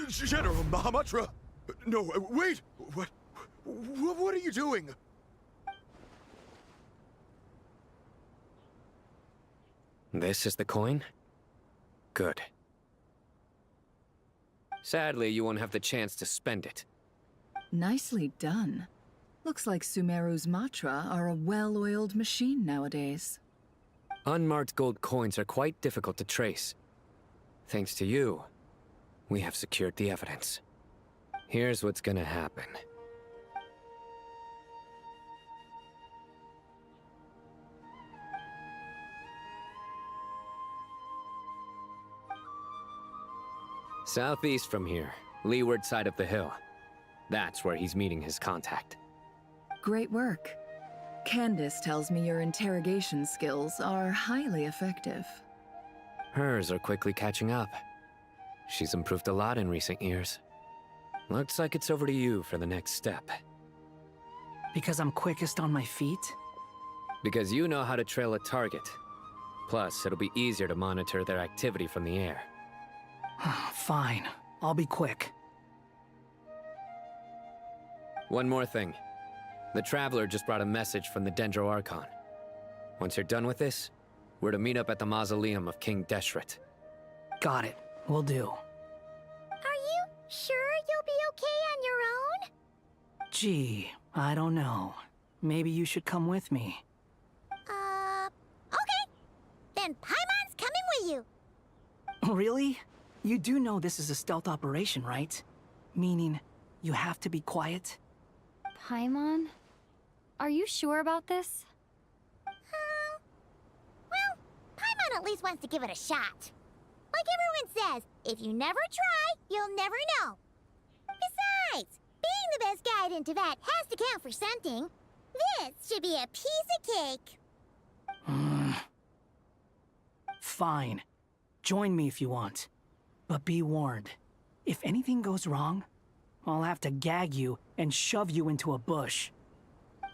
Speaker 13: General Mahamatra! No, wait! What are you doing?
Speaker 11: This is the coin? Good. Sadly, you won't have the chance to spend it.
Speaker 12: Nicely done. Looks like Sumeru's mantra are a well-oiled machine nowadays.
Speaker 11: Unmarked gold coins are quite difficult to trace. Thanks to you, we have secured the evidence. Here's what's gonna happen. Southeast from here, leeward side of the hill. That's where he's meeting his contact.
Speaker 12: Great work. Candace tells me your interrogation skills are highly effective.
Speaker 11: Hers are quickly catching up. She's improved a lot in recent years. Looks like it's over to you for the next step.
Speaker 14: Because I'm quickest on my feet?
Speaker 11: Because you know how to trail a target. Plus, it'll be easier to monitor their activity from the air.
Speaker 14: Fine. I'll be quick.
Speaker 11: One more thing. The Traveler just brought a message from the Dendro Archon. Once you're done with this, we're to meet up at the mausoleum of King Deshret.
Speaker 14: Got it. Will do.
Speaker 9: Are you sure you'll be okay on your own?
Speaker 14: Gee, I don't know. Maybe you should come with me.
Speaker 9: Okay. Then Paimon's coming with you.
Speaker 14: Really? You do know this is a stealth operation, right? Meaning, you have to be quiet?
Speaker 15: Paimon? Are you sure about this?
Speaker 9: Well, Paimon at least wants to give it a shot. Like everyone says, if you never try, you'll never know. Besides, being the best guide in Tibet has to count for something. This should be a piece of cake.
Speaker 14: Fine. Join me if you want. But be warned. If anything goes wrong, I'll have to gag you and shove you into a bush.
Speaker 9: No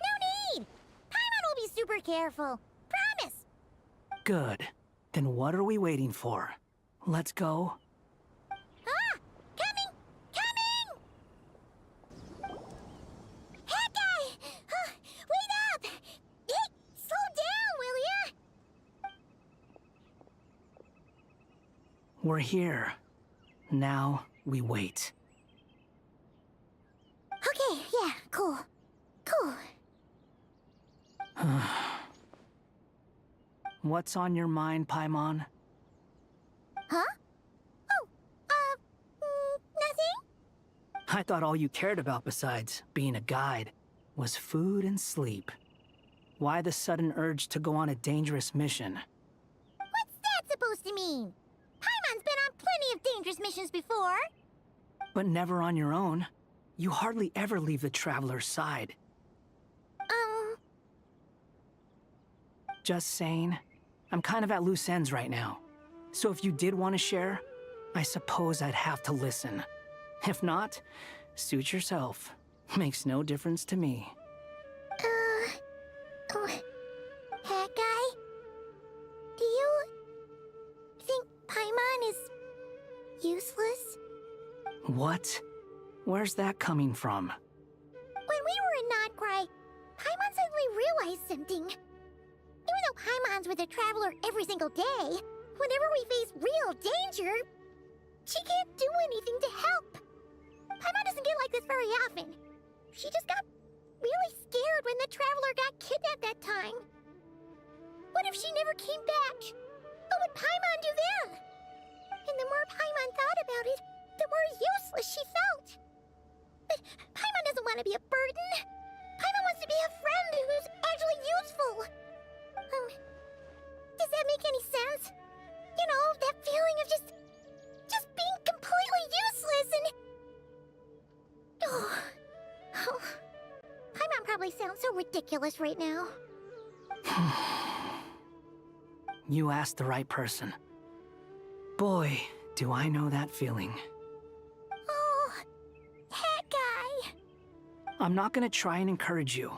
Speaker 9: need! Paimon will be super careful. Promise!
Speaker 14: Good. Then what are we waiting for? Let's go.
Speaker 9: Ah! Coming! Coming! Heck, wait up! Hey, slow down, will ya?
Speaker 14: We're here. Now we wait.
Speaker 9: Okay, yeah, cool. Cool.
Speaker 14: What's on your mind, Paimon?
Speaker 9: Huh? Oh, nothing?
Speaker 14: I thought all you cared about besides being a guide was food and sleep. Why the sudden urge to go on a dangerous mission?
Speaker 9: What's that supposed to mean? Paimon's been on plenty of dangerous missions before.
Speaker 14: But never on your own. You hardly ever leave the Traveler's side. Just saying. I'm kind of at loose ends right now. So if you did want to share, I suppose I'd have to listen. If not, suit yourself. Makes no difference to me.
Speaker 9: That guy? Do you think Paimon is useless?
Speaker 14: What? Where's that coming from?
Speaker 9: When we were in Notcry, Paimon suddenly realized something. Even though Paimon's with the Traveler every single day, whenever we face real danger, she can't do anything to help. Paimon doesn't get like this very often. She just got really scared when the Traveler got kidnapped that time. What if she never came back? What would Paimon do then? And the more Paimon thought about it, the more useless she felt. But Paimon doesn't want to be a burden. Paimon wants to be a friend who's actually useful. Does that make any sense? You know, that feeling of just being completely useless and... Oh. Paimon probably sounds so ridiculous right now.
Speaker 14: You asked the right person. Boy, do I know that feeling.
Speaker 9: Oh, that guy.
Speaker 14: I'm not gonna try and encourage you.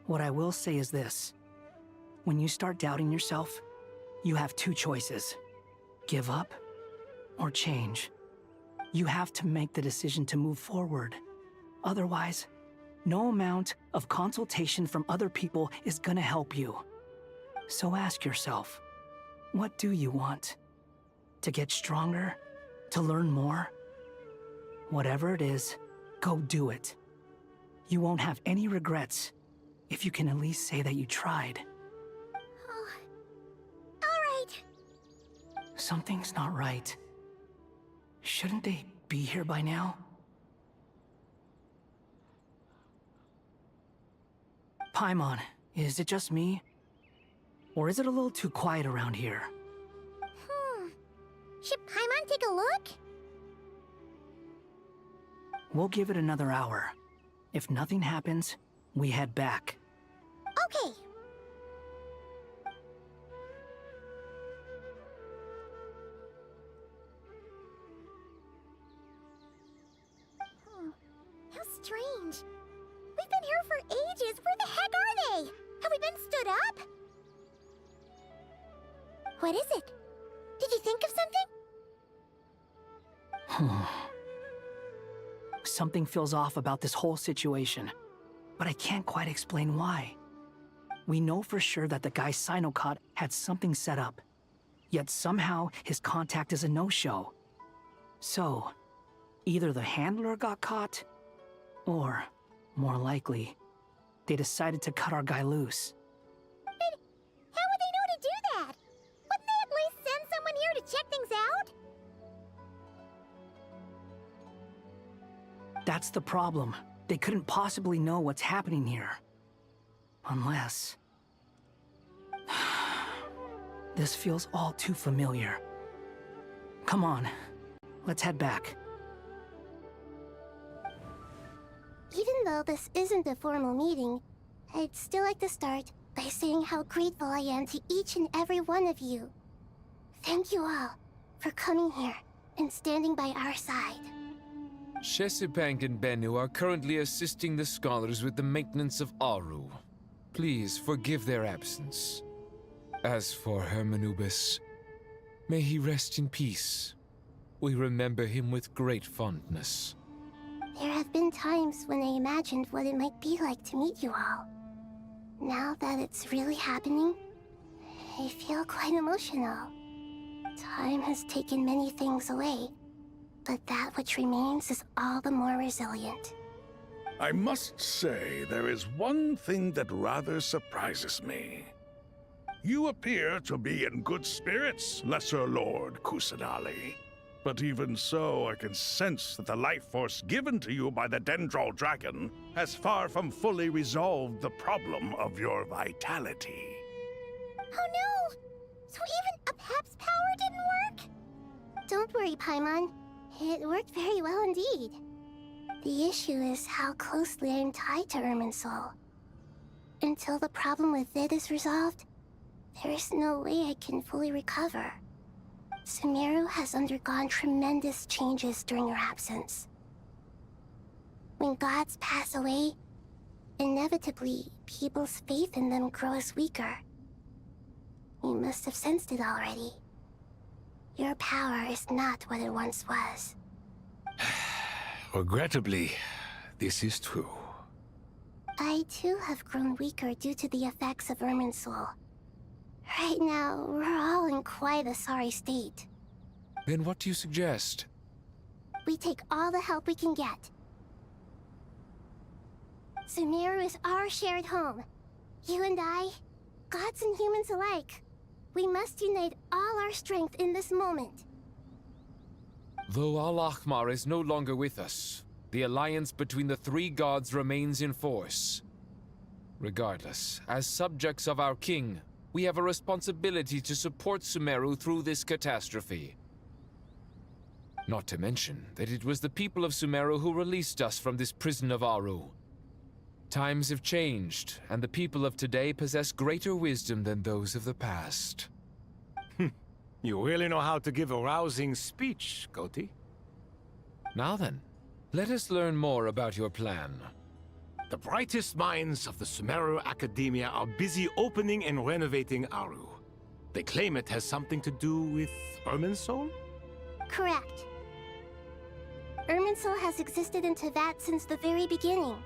Speaker 14: What I will say is this. When you start doubting yourself, you have two choices. Give up or change. You have to make the decision to move forward. Otherwise, no amount of consultation from other people is gonna help you. So ask yourself, what do you want? To get stronger? To learn more? Whatever it is, go do it. You won't have any regrets if you can at least say that you tried.
Speaker 9: Oh. All right.
Speaker 14: Something's not right. Shouldn't they be here by now? Paimon, is it just me? Or is it a little too quiet around here?
Speaker 9: Should Paimon take a look?
Speaker 14: We'll give it another hour. If nothing happens, we head back.
Speaker 9: Okay. How strange. We've been here for ages. Where the heck are they? Have we been stood up? What is it? Did you think of something?
Speaker 14: Something feels off about this whole situation, but I can't quite explain why. We know for sure that the guy Sinocot had something set up, yet somehow his contact is a no-show. So, either the handler got caught, or, more likely, they decided to cut our guy loose.
Speaker 9: But how would they know to do that? Wouldn't they at least send someone here to check things out?
Speaker 14: That's the problem. They couldn't possibly know what's happening here. Unless... This feels all too familiar. Come on, let's head back.
Speaker 9: Even though this isn't a formal meeting, I'd still like to start by saying how grateful I am to each and every one of you. Thank you all for coming here and standing by our side.
Speaker 5: Shesipank and Bennu are currently assisting the scholars with the maintenance of Aaru. Please forgive their absence. As for Hermanubis, may he rest in peace. We remember him with great fondness.
Speaker 9: There have been times when I imagined what it might be like to meet you all. Now that it's really happening, I feel quite emotional. Time has taken many things away, but that which remains is all the more resilient.
Speaker 4: I must say, there is one thing that rather surprises me. You appear to be in good spirits, Lesser Lord Kusanali. But even so, I can sense that the life force given to you by the Dendral Dragon has far from fully resolved the problem of your vitality.
Speaker 9: Oh no! So even a Pep's power didn't work? Don't worry, Paimon. It worked very well indeed. The issue is how closely I'm tied to Irminsul. Until the problem with it is resolved, there is no way I can fully recover. Sumeru has undergone tremendous changes during your absence. When gods pass away, inevitably, people's faith in them grows weaker. You must have sensed it already. Your power is not what it once was.
Speaker 1: Regrettably, this is true.
Speaker 9: I too have grown weaker due to the effects of Irminsul. Right now, we're all in quite a sorry state.
Speaker 5: Then what do you suggest?
Speaker 9: We take all the help we can get. Sumeru is our shared home. You and I, gods and humans alike. We must unite all our strength in this moment.
Speaker 5: Though Al-Ahmar is no longer with us, the alliance between the three gods remains in force. Regardless, as subjects of our king, we have a responsibility to support Sumeru through this catastrophe. Not to mention that it was the people of Sumeru who released us from this prison of Aaru. Times have changed, and the people of today possess greater wisdom than those of the past.
Speaker 1: You really know how to give a rousing speech, Goti.
Speaker 5: Now then, let us learn more about your plan.
Speaker 1: The brightest minds of the Sumeru Academia are busy opening and renovating Aaru. They claim it has something to do with Irminsul?
Speaker 9: Correct. Irminsul has existed in Teyvat since the very beginning.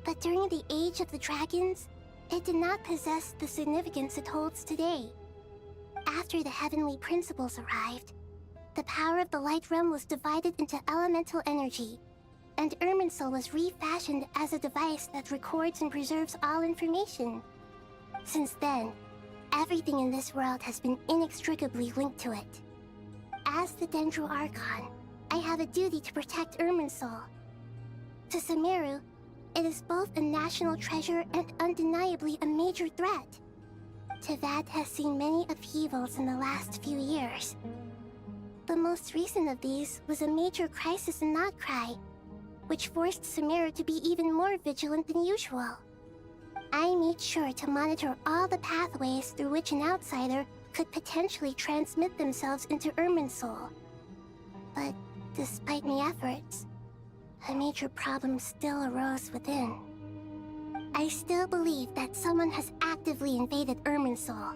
Speaker 9: But during the Age of the Dragons, it did not possess the significance it holds today. After the heavenly principles arrived, the power of the Light Realm was divided into elemental energy, and Irminsul was refashioned as a device that records and preserves all information. Since then, everything in this world has been inextricably linked to it. As the Dendro Archon, I have a duty to protect Irminsul. To Sumeru, it is both a national treasure and undeniably a major threat. Teyvat has seen many upheavals in the last few years. The most recent of these was a major crisis in Notcry, which forced Sumeru to be even more vigilant than usual. I made sure to monitor all the pathways through which an outsider could potentially transmit themselves into Irminsul. But despite my efforts, a major problem still arose within. I still believe that someone has actively invaded Irminsul.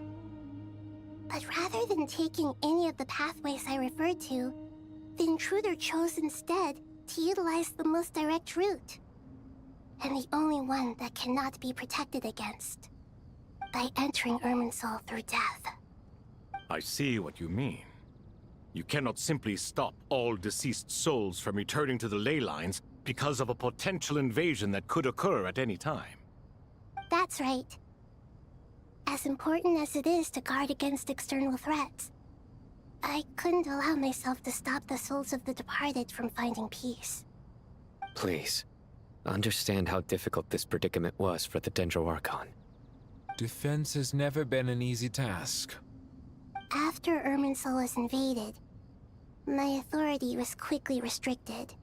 Speaker 9: But rather than taking any of the pathways I referred to, the intruder chose instead to utilize the most direct route, and the only one that cannot be protected against, by entering Irminsul through death.
Speaker 1: I see what you mean. You cannot simply stop all deceased souls from returning to the ley lines because of a potential invasion that could occur at any time.
Speaker 9: That's right. As important as it is to guard against external threats, I couldn't allow myself to stop the souls of the departed from finding peace.
Speaker 11: Please, understand how difficult this predicament was for the Dendro Archon.
Speaker 5: Defense has never been an easy task.
Speaker 9: After Irminsul was invaded, my authority was quickly restricted.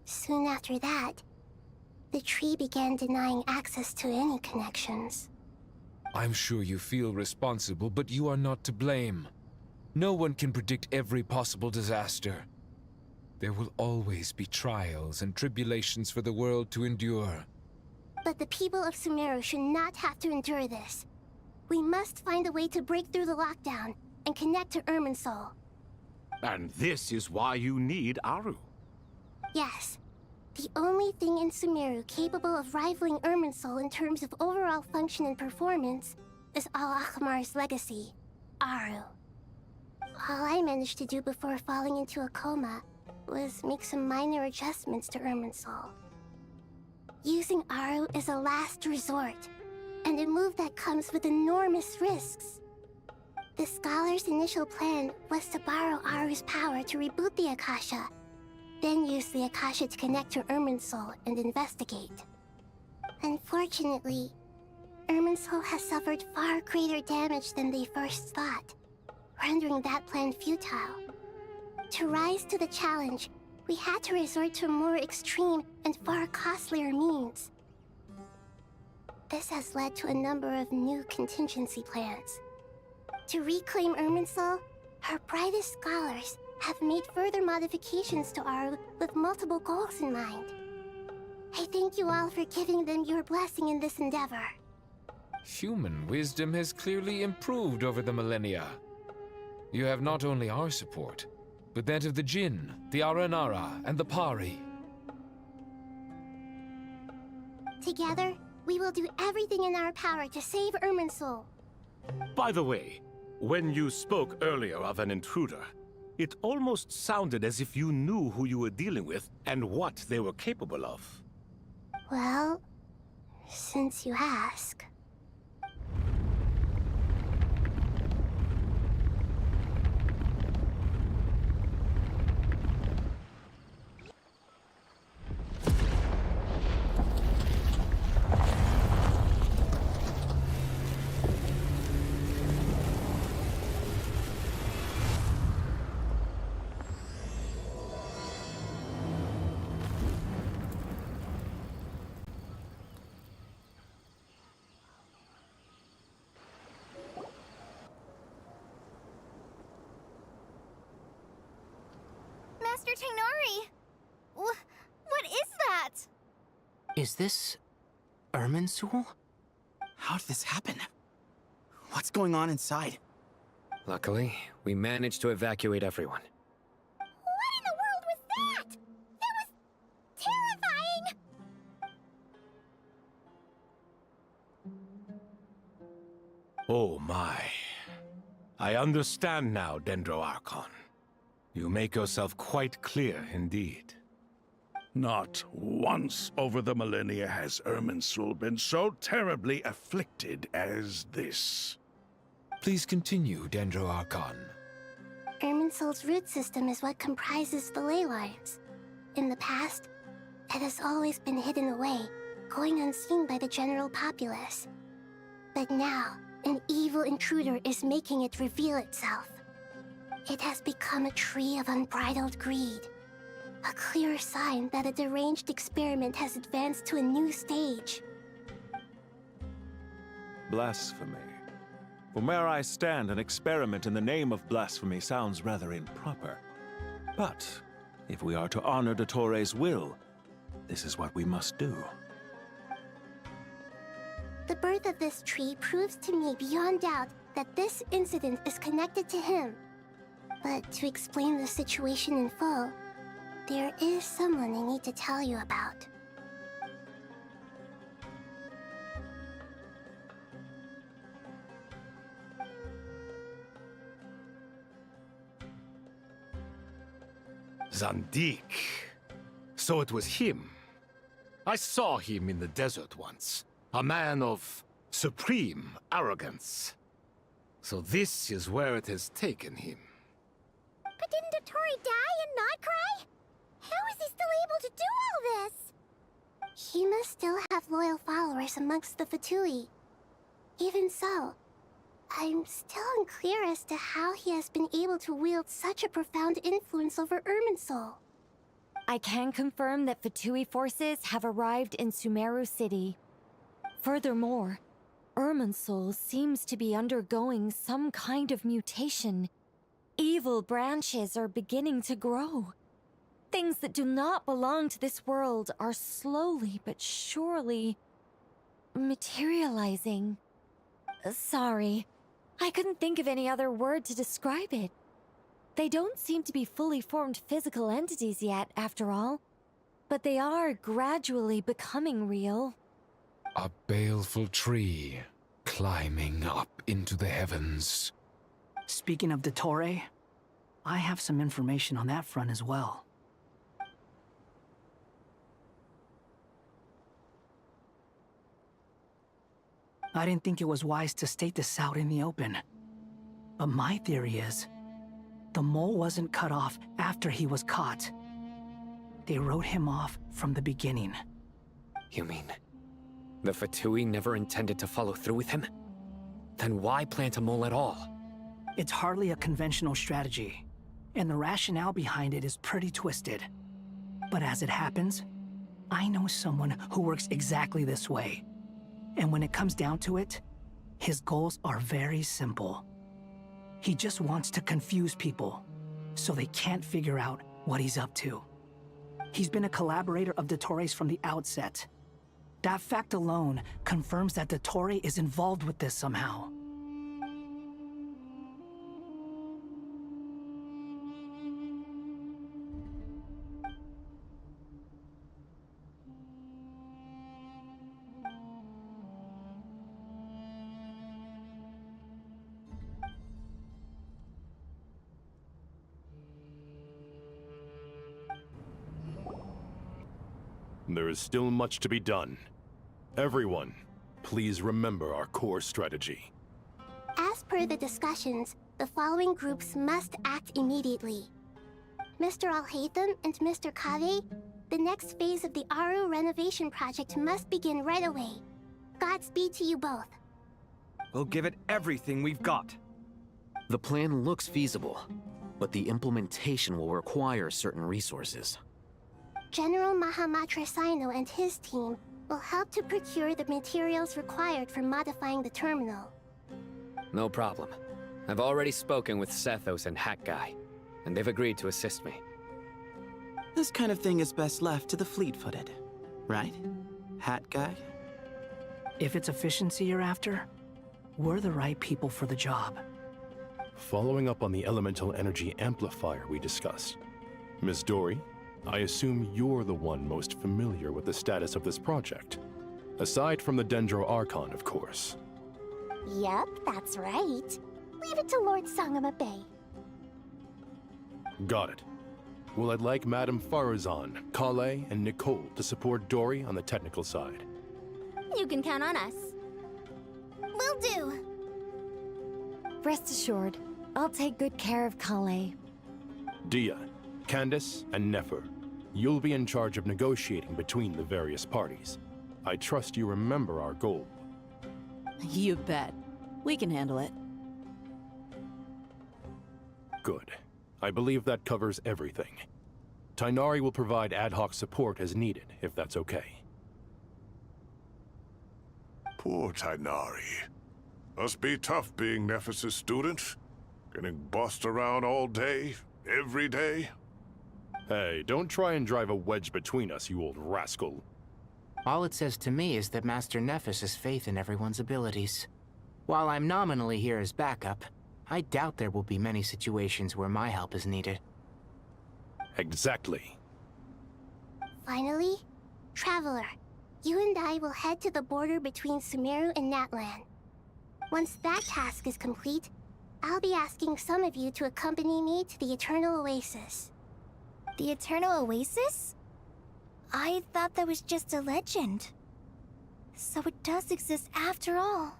Speaker 9: Soon after that, the tree began denying access to any connections.
Speaker 5: I'm sure you feel responsible, but you are not to blame. No one can predict every possible disaster. There will always be trials and tribulations for the world to endure.
Speaker 9: But the people of Sumeru should not have to endure this. We must find a way to break through the lockdown and connect to Irminsul.
Speaker 1: And this is why you need Aaru.
Speaker 9: Yes. The only thing in Sumeru capable of rivaling Irminsul in terms of overall function and performance is Al-Akhmar's legacy, Aaru. All I managed to do before falling into a coma was make some minor adjustments to Irminsul. Using Aaru is a last resort, and a move that comes with enormous risks. The Scholar's initial plan was to borrow Aaru's power to reboot the Akasha, then use the Akasha to connect to Irminsul and investigate. Unfortunately, Irminsul has suffered far greater damage than they first thought, rendering that plan futile. To rise to the challenge, we had to resort to more extreme and far costlier means. This has led to a number of new contingency plans. To reclaim Irminsul, our brightest scholars have made further modifications to Aaru with multiple goals in mind. I thank you all for giving them your blessing in this endeavor.
Speaker 5: Human wisdom has clearly improved over the millennia. You have not only our support, but that of the Jinn, the Aranara, and the Pari.
Speaker 9: Together, we will do everything in our power to save Irminsul.
Speaker 1: By the way, when you spoke earlier of an intruder, it almost sounded as if you knew who you were dealing with and what they were capable of.
Speaker 9: Well, since you ask. Master Tainari! What is that?
Speaker 14: Is this Irminsul?
Speaker 7: How did this happen? What's going on inside?
Speaker 11: Luckily, we managed to evacuate everyone.
Speaker 9: What in the world was that? That was terrifying!
Speaker 1: Oh my. I understand now, Dendroarchon. You make yourself quite clear indeed.
Speaker 4: Not once over the millennia has Irminsul been so terribly afflicted as this.
Speaker 5: Please continue, Dendroarchon.
Speaker 9: Irminsul's root system is what comprises the ley lines. In the past, it has always been hidden away, going unseen by the general populace. But now, an evil intruder is making it reveal itself. It has become a tree of unbridled greed. A clear sign that a deranged experiment has advanced to a new stage.
Speaker 16: Blasphemy. From where I stand, an experiment in the name of blasphemy sounds rather improper. But if we are to honor Dottores' will, this is what we must do.
Speaker 9: The birth of this tree proves to me beyond doubt that this incident is connected to him. But to explain the situation in full, there is someone I need to tell you about.
Speaker 1: Zandik. So it was him. I saw him in the desert once. A man of supreme arrogance. So this is where it has taken him.
Speaker 9: But didn't Dottori die and not cry? How is he still able to do all this? He must still have loyal followers amongst the Fatui. Even so, I'm still unclear as to how he has been able to wield such a profound influence over Irminsul.
Speaker 15: I can confirm that Fatui forces have arrived in Sumeru City. Furthermore, Irminsul seems to be undergoing some kind of mutation. Evil branches are beginning to grow. Things that do not belong to this world are slowly but surely materializing. Sorry, I couldn't think of any other word to describe it. They don't seem to be fully formed physical entities yet, after all, but they are gradually becoming real.
Speaker 5: A baleful tree climbing up into the heavens.
Speaker 14: Speaking of Dottore, I have some information on that front as well. I didn't think it was wise to state this out in the open. But my theory is, the mole wasn't cut off after he was caught. They wrote him off from the beginning.
Speaker 11: You mean, the Fatui never intended to follow through with him? Then why plant a mole at all?
Speaker 14: It's hardly a conventional strategy, and the rationale behind it is pretty twisted. But as it happens, I know someone who works exactly this way. And when it comes down to it, his goals are very simple. He just wants to confuse people, so they can't figure out what he's up to. He's been a collaborator of Dottore's from the outset. That fact alone confirms that Dottore is involved with this somehow.
Speaker 6: There is still much to be done. Everyone, please remember our core strategy.
Speaker 9: As per the discussions, the following groups must act immediately. Mr. Alhaitham and Mr. Kave, the next phase of the Aaru renovation project must begin right away. Godspeed to you both.
Speaker 2: We'll give it everything we've got.
Speaker 3: The plan looks feasible, but the implementation will require certain resources.
Speaker 9: General Mahamatra Sino and his team will help to procure the materials required for modifying the terminal.
Speaker 11: No problem. I've already spoken with Sethos and Hat Guy, and they've agreed to assist me.
Speaker 17: This kind of thing is best left to the fleet-footed. Right? Hat guy?
Speaker 14: If it's efficiency you're after, we're the right people for the job.
Speaker 18: Following up on the elemental energy amplifier we discussed, Ms. Dory, I assume you're the one most familiar with the status of this project. Aside from the Dendro Archon, of course.
Speaker 9: Yep, that's right. Leave it to Lord Sangama Bay.
Speaker 18: Got it. Well, I'd like Madame Farazan, Kale, and Nicole to support Dory on the technical side.
Speaker 9: You can count on us. Will do.
Speaker 15: Rest assured, I'll take good care of Kale.
Speaker 18: Dia, Candace, and Nefer, you'll be in charge of negotiating between the various parties. I trust you remember our goal.
Speaker 19: You bet. We can handle it.
Speaker 18: Good. I believe that covers everything. Tainari will provide ad hoc support as needed, if that's okay.
Speaker 4: Poor Tainari. Must be tough being Nephis' student. Getting bossed around all day, every day.
Speaker 18: Hey, don't try and drive a wedge between us, you old rascal.
Speaker 20: All it says to me is that Master Nephis has faith in everyone's abilities. While I'm nominally here as backup, I doubt there will be many situations where my help is needed.
Speaker 18: Exactly.
Speaker 9: Finally, Traveler, you and I will head to the border between Sumeru and Natlan. Once that task is complete, I'll be asking some of you to accompany me to the Eternal Oasis.
Speaker 21: The Eternal Oasis? I thought that was just a legend. So it does exist after all.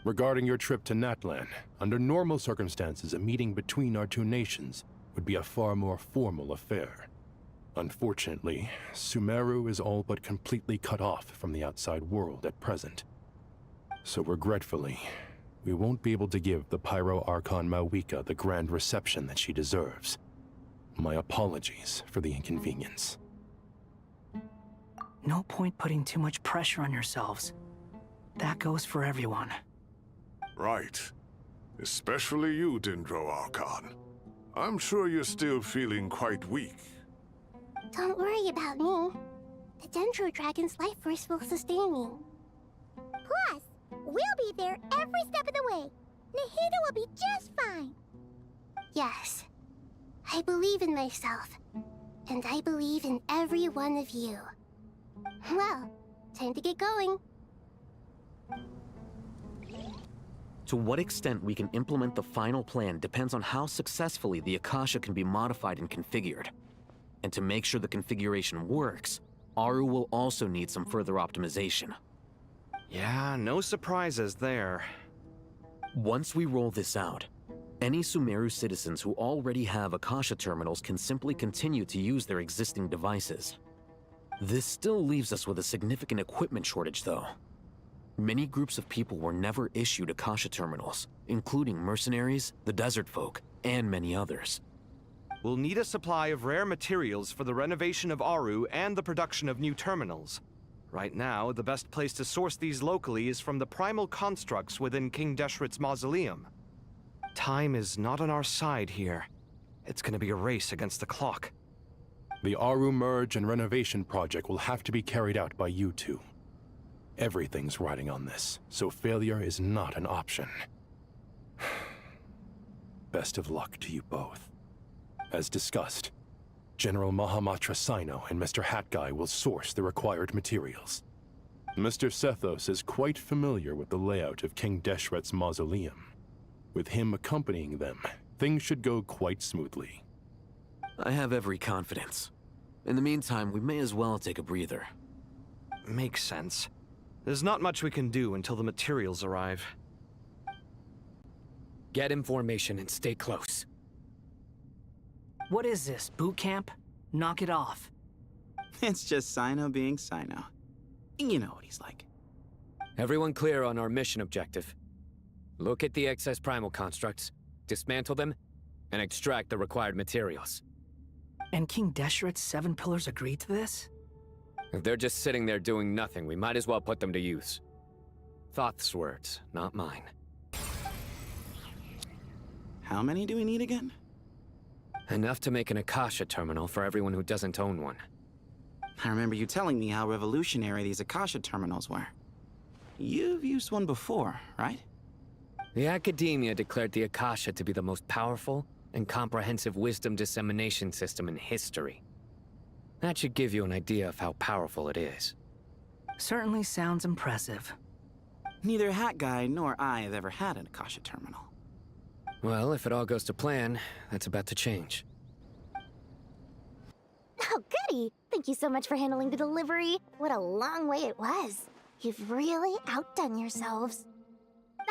Speaker 18: Regarding your trip to Natlan, under normal circumstances, a meeting between our two nations would be a far more formal affair. Unfortunately, Sumeru is all but completely cut off from the outside world at present. So regretfully, we won't be able to give the Pyro Archon Mawika the grand reception that she deserves. My apologies for the inconvenience.
Speaker 14: No point putting too much pressure on yourselves. That goes for everyone.
Speaker 4: Right. Especially you, Dendro Archon. I'm sure you're still feeling quite weak.
Speaker 9: Don't worry about me. The Dendro Dragon's life force will sustain me. Plus, we'll be there every step of the way. Nahida will be just fine. Yes, I believe in myself. And I believe in every one of you. Well, time to get going.
Speaker 3: To what extent we can implement the final plan depends on how successfully the Akasha can be modified and configured. And to make sure the configuration works, Aaru will also need some further optimization.
Speaker 2: Yeah, no surprises there.
Speaker 3: Once we roll this out, any Sumeru citizens who already have Akasha terminals can simply continue to use their existing devices. This still leaves us with a significant equipment shortage, though. Many groups of people were never issued Akasha terminals, including mercenaries, the desert folk, and many others.
Speaker 2: We'll need a supply of rare materials for the renovation of Aaru and the production of new terminals. Right now, the best place to source these locally is from the primal constructs within King Deshret's mausoleum. Time is not on our side here. It's gonna be a race against the clock.
Speaker 18: The Aaru merge and renovation project will have to be carried out by you two. Everything's riding on this, so failure is not an option. Best of luck to you both. As discussed, General Mahamatra Sino and Mr. Hatguy will source the required materials. Mr. Sethos is quite familiar with the layout of King Deshret's mausoleum. With him accompanying them, things should go quite smoothly.
Speaker 3: I have every confidence. In the meantime, we may as well take a breather.
Speaker 2: Makes sense. There's not much we can do until the materials arrive.
Speaker 11: Get information and stay close.
Speaker 14: What is this, boot camp? Knock it off.
Speaker 17: It's just Sino being Sino. You know what he's like.
Speaker 11: Everyone clear on our mission objective. Look at the excess primal constructs, dismantle them, and extract the required materials.
Speaker 14: And King Deshret's 7 pillars agreed to this?
Speaker 11: If they're just sitting there doing nothing, we might as well put them to use. Thoth's words, not mine.
Speaker 17: How many do we need again?
Speaker 11: Enough to make an Akasha terminal for everyone who doesn't own one.
Speaker 17: I remember you telling me how revolutionary these Akasha terminals were. You've used one before, right?
Speaker 11: The Academia declared the Akasha to be the most powerful and comprehensive wisdom dissemination system in history. That should give you an idea of how powerful it is.
Speaker 14: Certainly sounds impressive.
Speaker 17: Neither Hat Guy nor I have ever had an Akasha terminal.
Speaker 11: Well, if it all goes to plan, that's about to change.
Speaker 9: Oh, goody! Thank you so much for handling the delivery. What a long way it was. You've really outdone yourselves.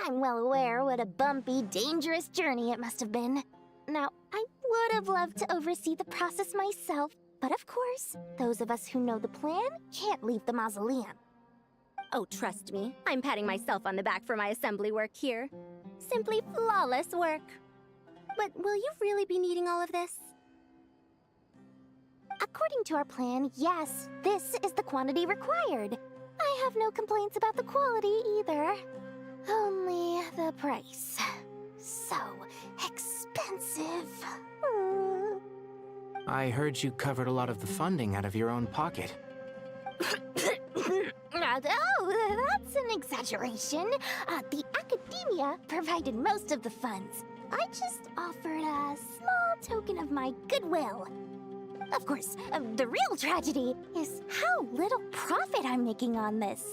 Speaker 9: I'm well aware what a bumpy, dangerous journey it must have been. Now, I would have loved to oversee the process myself, but of course, those of us who know the plan can't leave the mausoleum.
Speaker 8: Oh, trust me, I'm patting myself on the back for my assembly work here. Simply flawless work. But will you really be needing all of this?
Speaker 9: According to our plan, yes, this is the quantity required. I have no complaints about the quality either. Only the price. So expensive.
Speaker 20: I heard you covered a lot of the funding out of your own pocket.
Speaker 9: Oh, that's an exaggeration. The Academia provided most of the funds. I just offered a small token of my goodwill. Of course, the real tragedy is how little profit I'm making on this.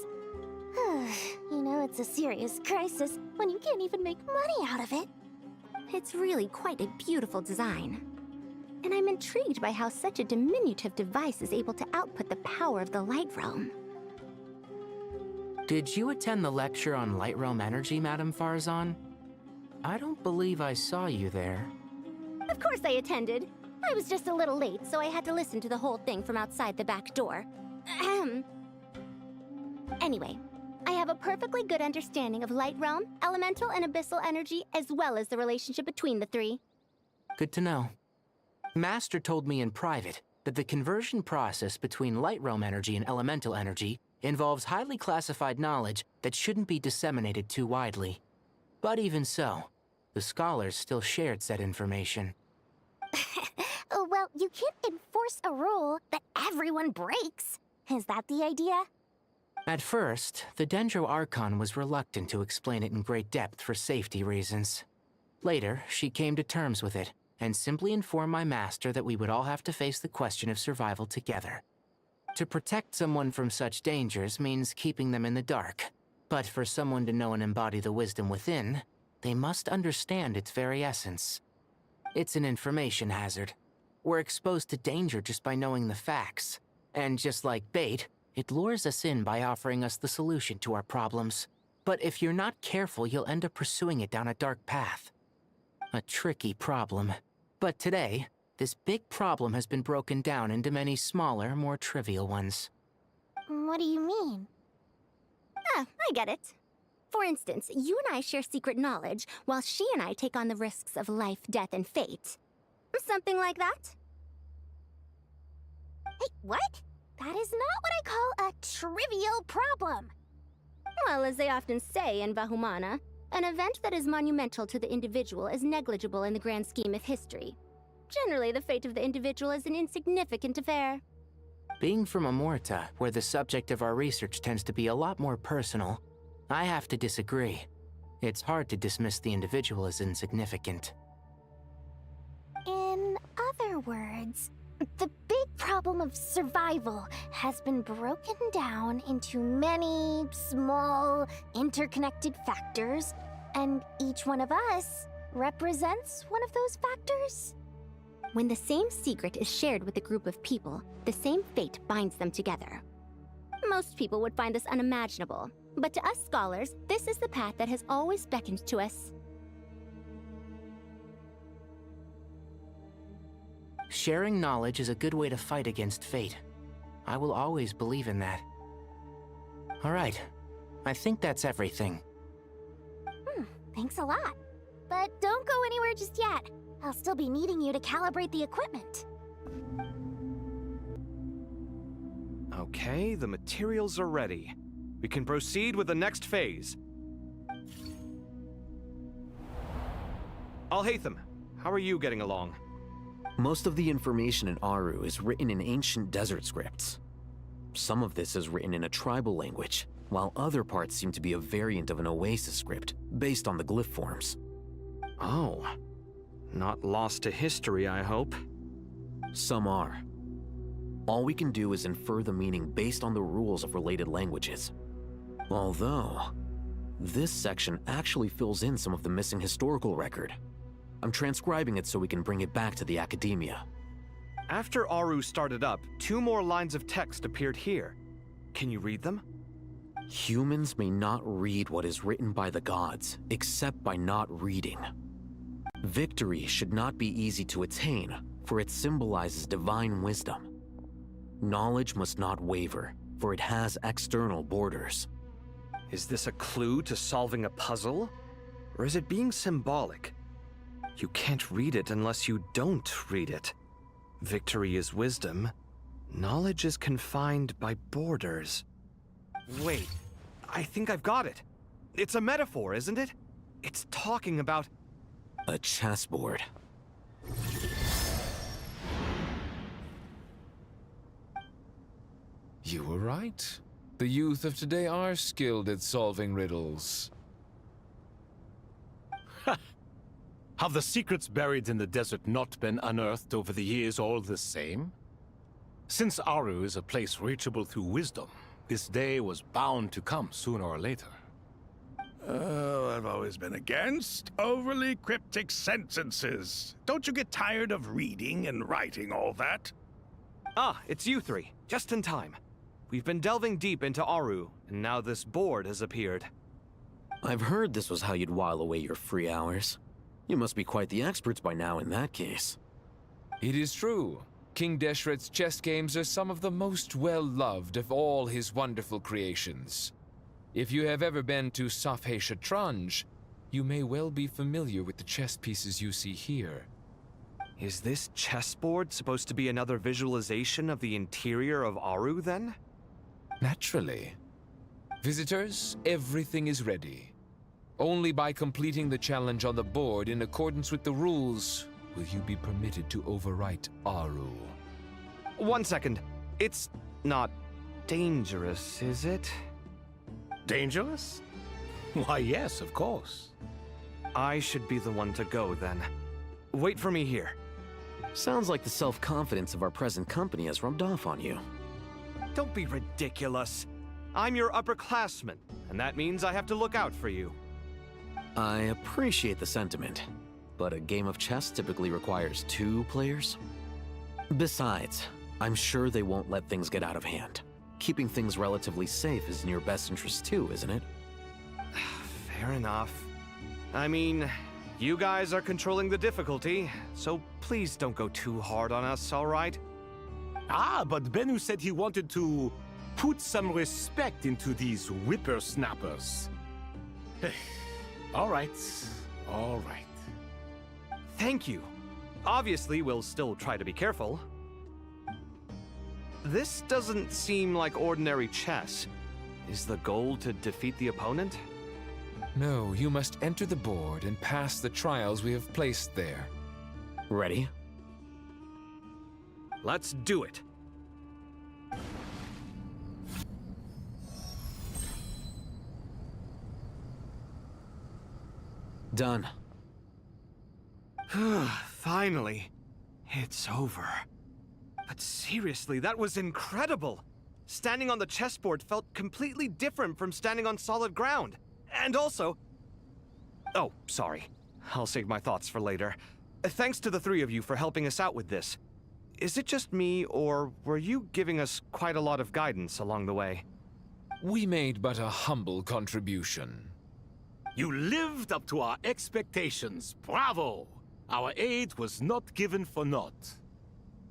Speaker 9: You know, it's a serious crisis when you can't even make money out of it.
Speaker 8: It's really quite a beautiful design. And I'm intrigued by how such a diminutive device is able to output the power of the Light Realm.
Speaker 20: Did you attend the lecture on Light Realm energy, Madame Farzan? I don't believe I saw you there.
Speaker 8: Of course I attended. I was just a little late, so I had to listen to the whole thing from outside the back door. Ahem. Anyway, I have a perfectly good understanding of Light Realm, elemental and abyssal energy, as well as the relationship between the three.
Speaker 20: Good to know. Master told me in private that the conversion process between Light Realm energy and elemental energy involves highly classified knowledge that shouldn't be disseminated too widely. But even so, the scholars still shared said information.
Speaker 9: Well, you can't enforce a rule that everyone breaks. Is that the idea?
Speaker 20: At first, the Dendro Archon was reluctant to explain it in great depth for safety reasons. Later, she came to terms with it, and simply informed my master that we would all have to face the question of survival together. To protect someone from such dangers means keeping them in the dark, but for someone to know and embody the wisdom within, they must understand its very essence. It's an information hazard. We're exposed to danger just by knowing the facts, and just like bait, it lures us in by offering us the solution to our problems. But if you're not careful, you'll end up pursuing it down a dark path. A tricky problem. But today, this big problem has been broken down into many smaller, more trivial ones.
Speaker 9: What do you mean?
Speaker 8: I get it. For instance, you and I share secret knowledge, while she and I take on the risks of life, death, and fate. Something like that?
Speaker 9: Hey, what? That is not what I call a trivial problem.
Speaker 8: Well, as they often say in Vahumana, an event that is monumental to the individual is negligible in the grand scheme of history. Generally, the fate of the individual is an insignificant affair.
Speaker 20: Being from Amorta, where the subject of our research tends to be a lot more personal, I have to disagree. It's hard to dismiss the individual as insignificant.
Speaker 9: In other words, the big problem of survival has been broken down into many small, interconnected factors, and each one of us represents one of those factors.
Speaker 8: When the same secret is shared with a group of people, the same fate binds them together. Most people would find this unimaginable, but to us scholars, this is the path that has always beckoned to us.
Speaker 20: Sharing knowledge is a good way to fight against fate. I will always believe in that. All right, I think that's everything.
Speaker 9: Thanks a lot. But don't go anywhere just yet. I'll still be needing you to calibrate the equipment.
Speaker 2: Okay, the materials are ready. We can proceed with the next phase. Al-Haytham, how are you getting along?
Speaker 3: Most of the information in Aaru is written in ancient desert scripts. Some of this is written in a tribal language, while other parts seem to be a variant of an oasis script based on the glyph forms.
Speaker 2: Oh. Not lost to history, I hope.
Speaker 3: Some are. All we can do is infer the meaning based on the rules of related languages. Although, this section actually fills in some of the missing historical record. I'm transcribing it so we can bring it back to the academia.
Speaker 2: After Aaru started up, 2 more lines of text appeared here. Can you read them?
Speaker 3: Humans may not read what is written by the gods, except by not reading. Victory should not be easy to attain, for it symbolizes divine wisdom. Knowledge must not waver, for it has external borders.
Speaker 2: Is this a clue to solving a puzzle? Or is it being symbolic? You can't read it unless you don't read it. Victory is wisdom. Knowledge is confined by borders. Wait, I think I've got it. It's a metaphor, isn't it? It's talking about...
Speaker 3: a chessboard.
Speaker 5: You were right. The youth of today are skilled at solving riddles.
Speaker 1: Have the secrets buried in the desert not been unearthed over the years all the same? Since Aaru is a place reachable through wisdom, this day was bound to come sooner or later.
Speaker 4: Oh, I've always been against overly cryptic sentences. Don't you get tired of reading and writing all that?
Speaker 2: Ah, it's you 3. Just in time. We've been delving deep into Aaru, and now this board has appeared.
Speaker 3: I've heard this was how you'd while away your free hours. You must be quite the experts by now in that case.
Speaker 5: It is true. King Deshret's chess games are some of the most well-loved of all his wonderful creations. If you have ever been to Safhe Shatranj, you may well be familiar with the chess pieces you see here.
Speaker 2: Is this chessboard supposed to be another visualization of the interior of Aaru, then?
Speaker 5: Naturally. Visitors, everything is ready. Only by completing the challenge on the board in accordance with the rules will you be permitted to overwrite Aaru.
Speaker 2: 1 second. It's not dangerous, is it?
Speaker 1: Dangerous? Why, yes, of course.
Speaker 2: I should be the one to go, then. Wait for me here.
Speaker 3: Sounds like the self-confidence of our present company has rubbed off on you.
Speaker 2: Don't be ridiculous. I'm your upperclassman, and that means I have to look out for you.
Speaker 3: I appreciate the sentiment, but a game of chess typically requires 2 players. Besides, I'm sure they won't let things get out of hand. Keeping things relatively safe is in your best interest too, isn't it?
Speaker 2: Fair enough. I mean, you guys are controlling the difficulty, so please don't go too hard on us, all right?
Speaker 1: Ah, but Bennu said he wanted to put some respect into these whippersnappers. All right, all right.
Speaker 2: Thank you. Obviously, we'll still try to be careful. This doesn't seem like ordinary chess. Is the goal to defeat the opponent?
Speaker 5: No, you must enter the board and pass the trials we have placed there.
Speaker 3: Ready?
Speaker 2: Let's do it.
Speaker 3: Done.
Speaker 2: Finally. It's over. But seriously, that was incredible. Standing on the chessboard felt completely different from standing on solid ground. And also... Oh, sorry. I'll save my thoughts for later. Thanks to the 3 of you for helping us out with this. Is it just me, or were you giving us quite a lot of guidance along the way?
Speaker 5: We made but a humble contribution.
Speaker 1: You lived up to our expectations. Bravo! Our aid was not given for naught.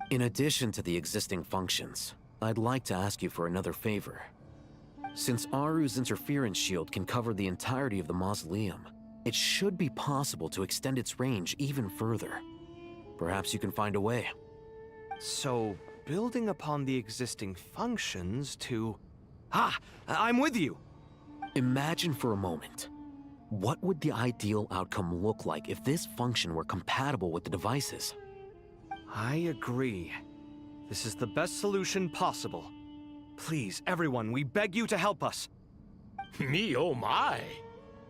Speaker 3: In addition to the existing functions, I'd like to ask you for another favor. Since Aaru's interference shield can cover the entirety of the mausoleum, it should be possible to extend its range even further. Perhaps you can find a way.
Speaker 2: So, building upon the existing functions to... Ah! I'm with you!
Speaker 3: Imagine for a moment. What would the ideal outcome look like if this function were compatible with the devices?
Speaker 2: I agree. This is the best solution possible. Please, everyone, we beg you to help us.
Speaker 1: Me, oh my.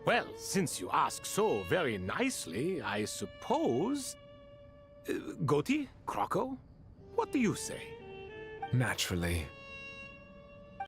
Speaker 1: Well, since you ask so very nicely, I suppose... Goti? Kroko? What do you say?
Speaker 5: Naturally.